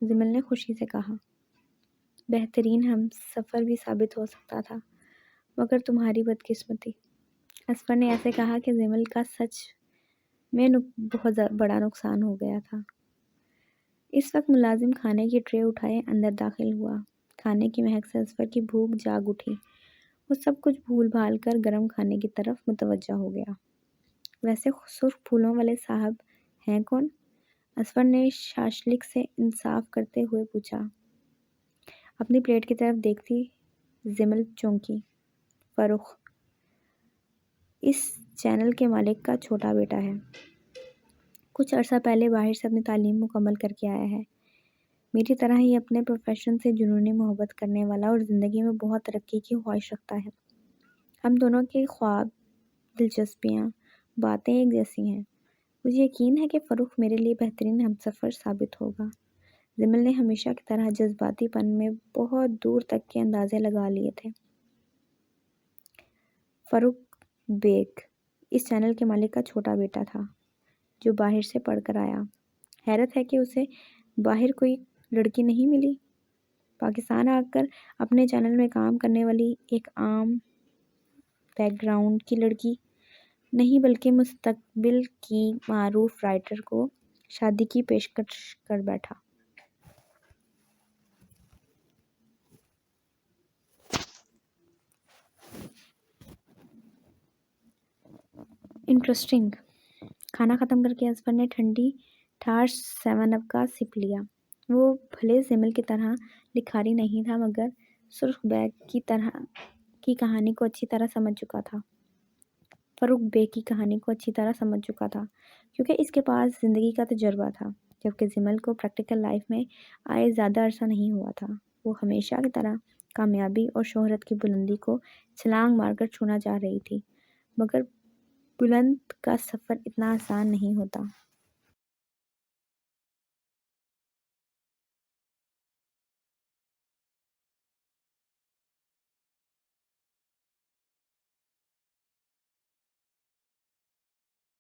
زمل نے خوشی سے کہا۔ بہترین ہم سفر بھی ثابت ہو سکتا تھا، مگر تمہاری بدقسمتی، اصفر نے ایسے کہا کہ زمل کا سچ میں بہت بڑا نقصان ہو گیا تھا۔ اس وقت ملازم کھانے کی ٹرے اٹھائے اندر داخل ہوا۔ کھانے کی مہک سے اصفر کی بھوک جاگ اٹھی۔ وہ سب کچھ بھول بھال کر گرم کھانے کی طرف متوجہ ہو گیا۔ ویسے سرخ پھولوں والے صاحب ہیں کون؟ اصفر نے شاشلک سے انصاف کرتے ہوئے پوچھا۔ اپنی پلیٹ کی طرف دیکھتی زمل چونکی۔ فروخ، اس چینل کے مالک کا چھوٹا بیٹا ہے، کچھ عرصہ پہلے باہر سے اپنی تعلیم مکمل کر کے آیا ہے، میری طرح ہی اپنے پروفیشن سے جنونی محبت کرنے والا اور زندگی میں بہت ترقی کی خواہش رکھتا ہے۔ ہم دونوں کے خواب، دلچسپیاں، باتیں ایک جیسی ہیں۔ مجھے یقین ہے کہ فروخ میرے لیے بہترین ہمسفر ثابت ہوگا۔ زمل نے ہمیشہ کی طرح جذباتی پن میں بہت دور تک کے اندازے لگا لیے تھے۔ فروخ بیگ اس چینل کے مالک کا چھوٹا بیٹا تھا، جو باہر سے پڑھ کر آیا۔ حیرت ہے کہ اسے باہر کوئی لڑکی نہیں ملی۔ پاکستان آ کر اپنے چینل میں کام کرنے والی ایک عام بیک گراؤنڈ کی لڑکی نہیں، بلکہ مستقبل کی معروف رائٹر کو شادی کی پیشکش کر بیٹھا۔ انٹرسٹنگ۔ کھانا ختم کر کے اصفر نے ٹھنڈی ٹھار 7 اپ کا سپ لیا۔ وہ بھلے زمل کی طرح لکھاری نہیں تھا مگر سرخ بیگ کی کہانی کو اچھی طرح سمجھ چکا تھا۔ فروخ بیگ کی کہانی کو اچھی طرح سمجھ چکا تھا کیونکہ اس کے پاس زندگی کا تجربہ تھا، جبکہ زمل کو پریکٹیکل لائف میں آئے زیادہ عرصہ نہیں ہوا تھا۔ وہ ہمیشہ کی طرح کامیابی اور شہرت کی بلندی کو چھلانگ مار کر چھونا چاہ رہی تھی، مگر بلند کا سفر اتنا آسان نہیں ہوتا۔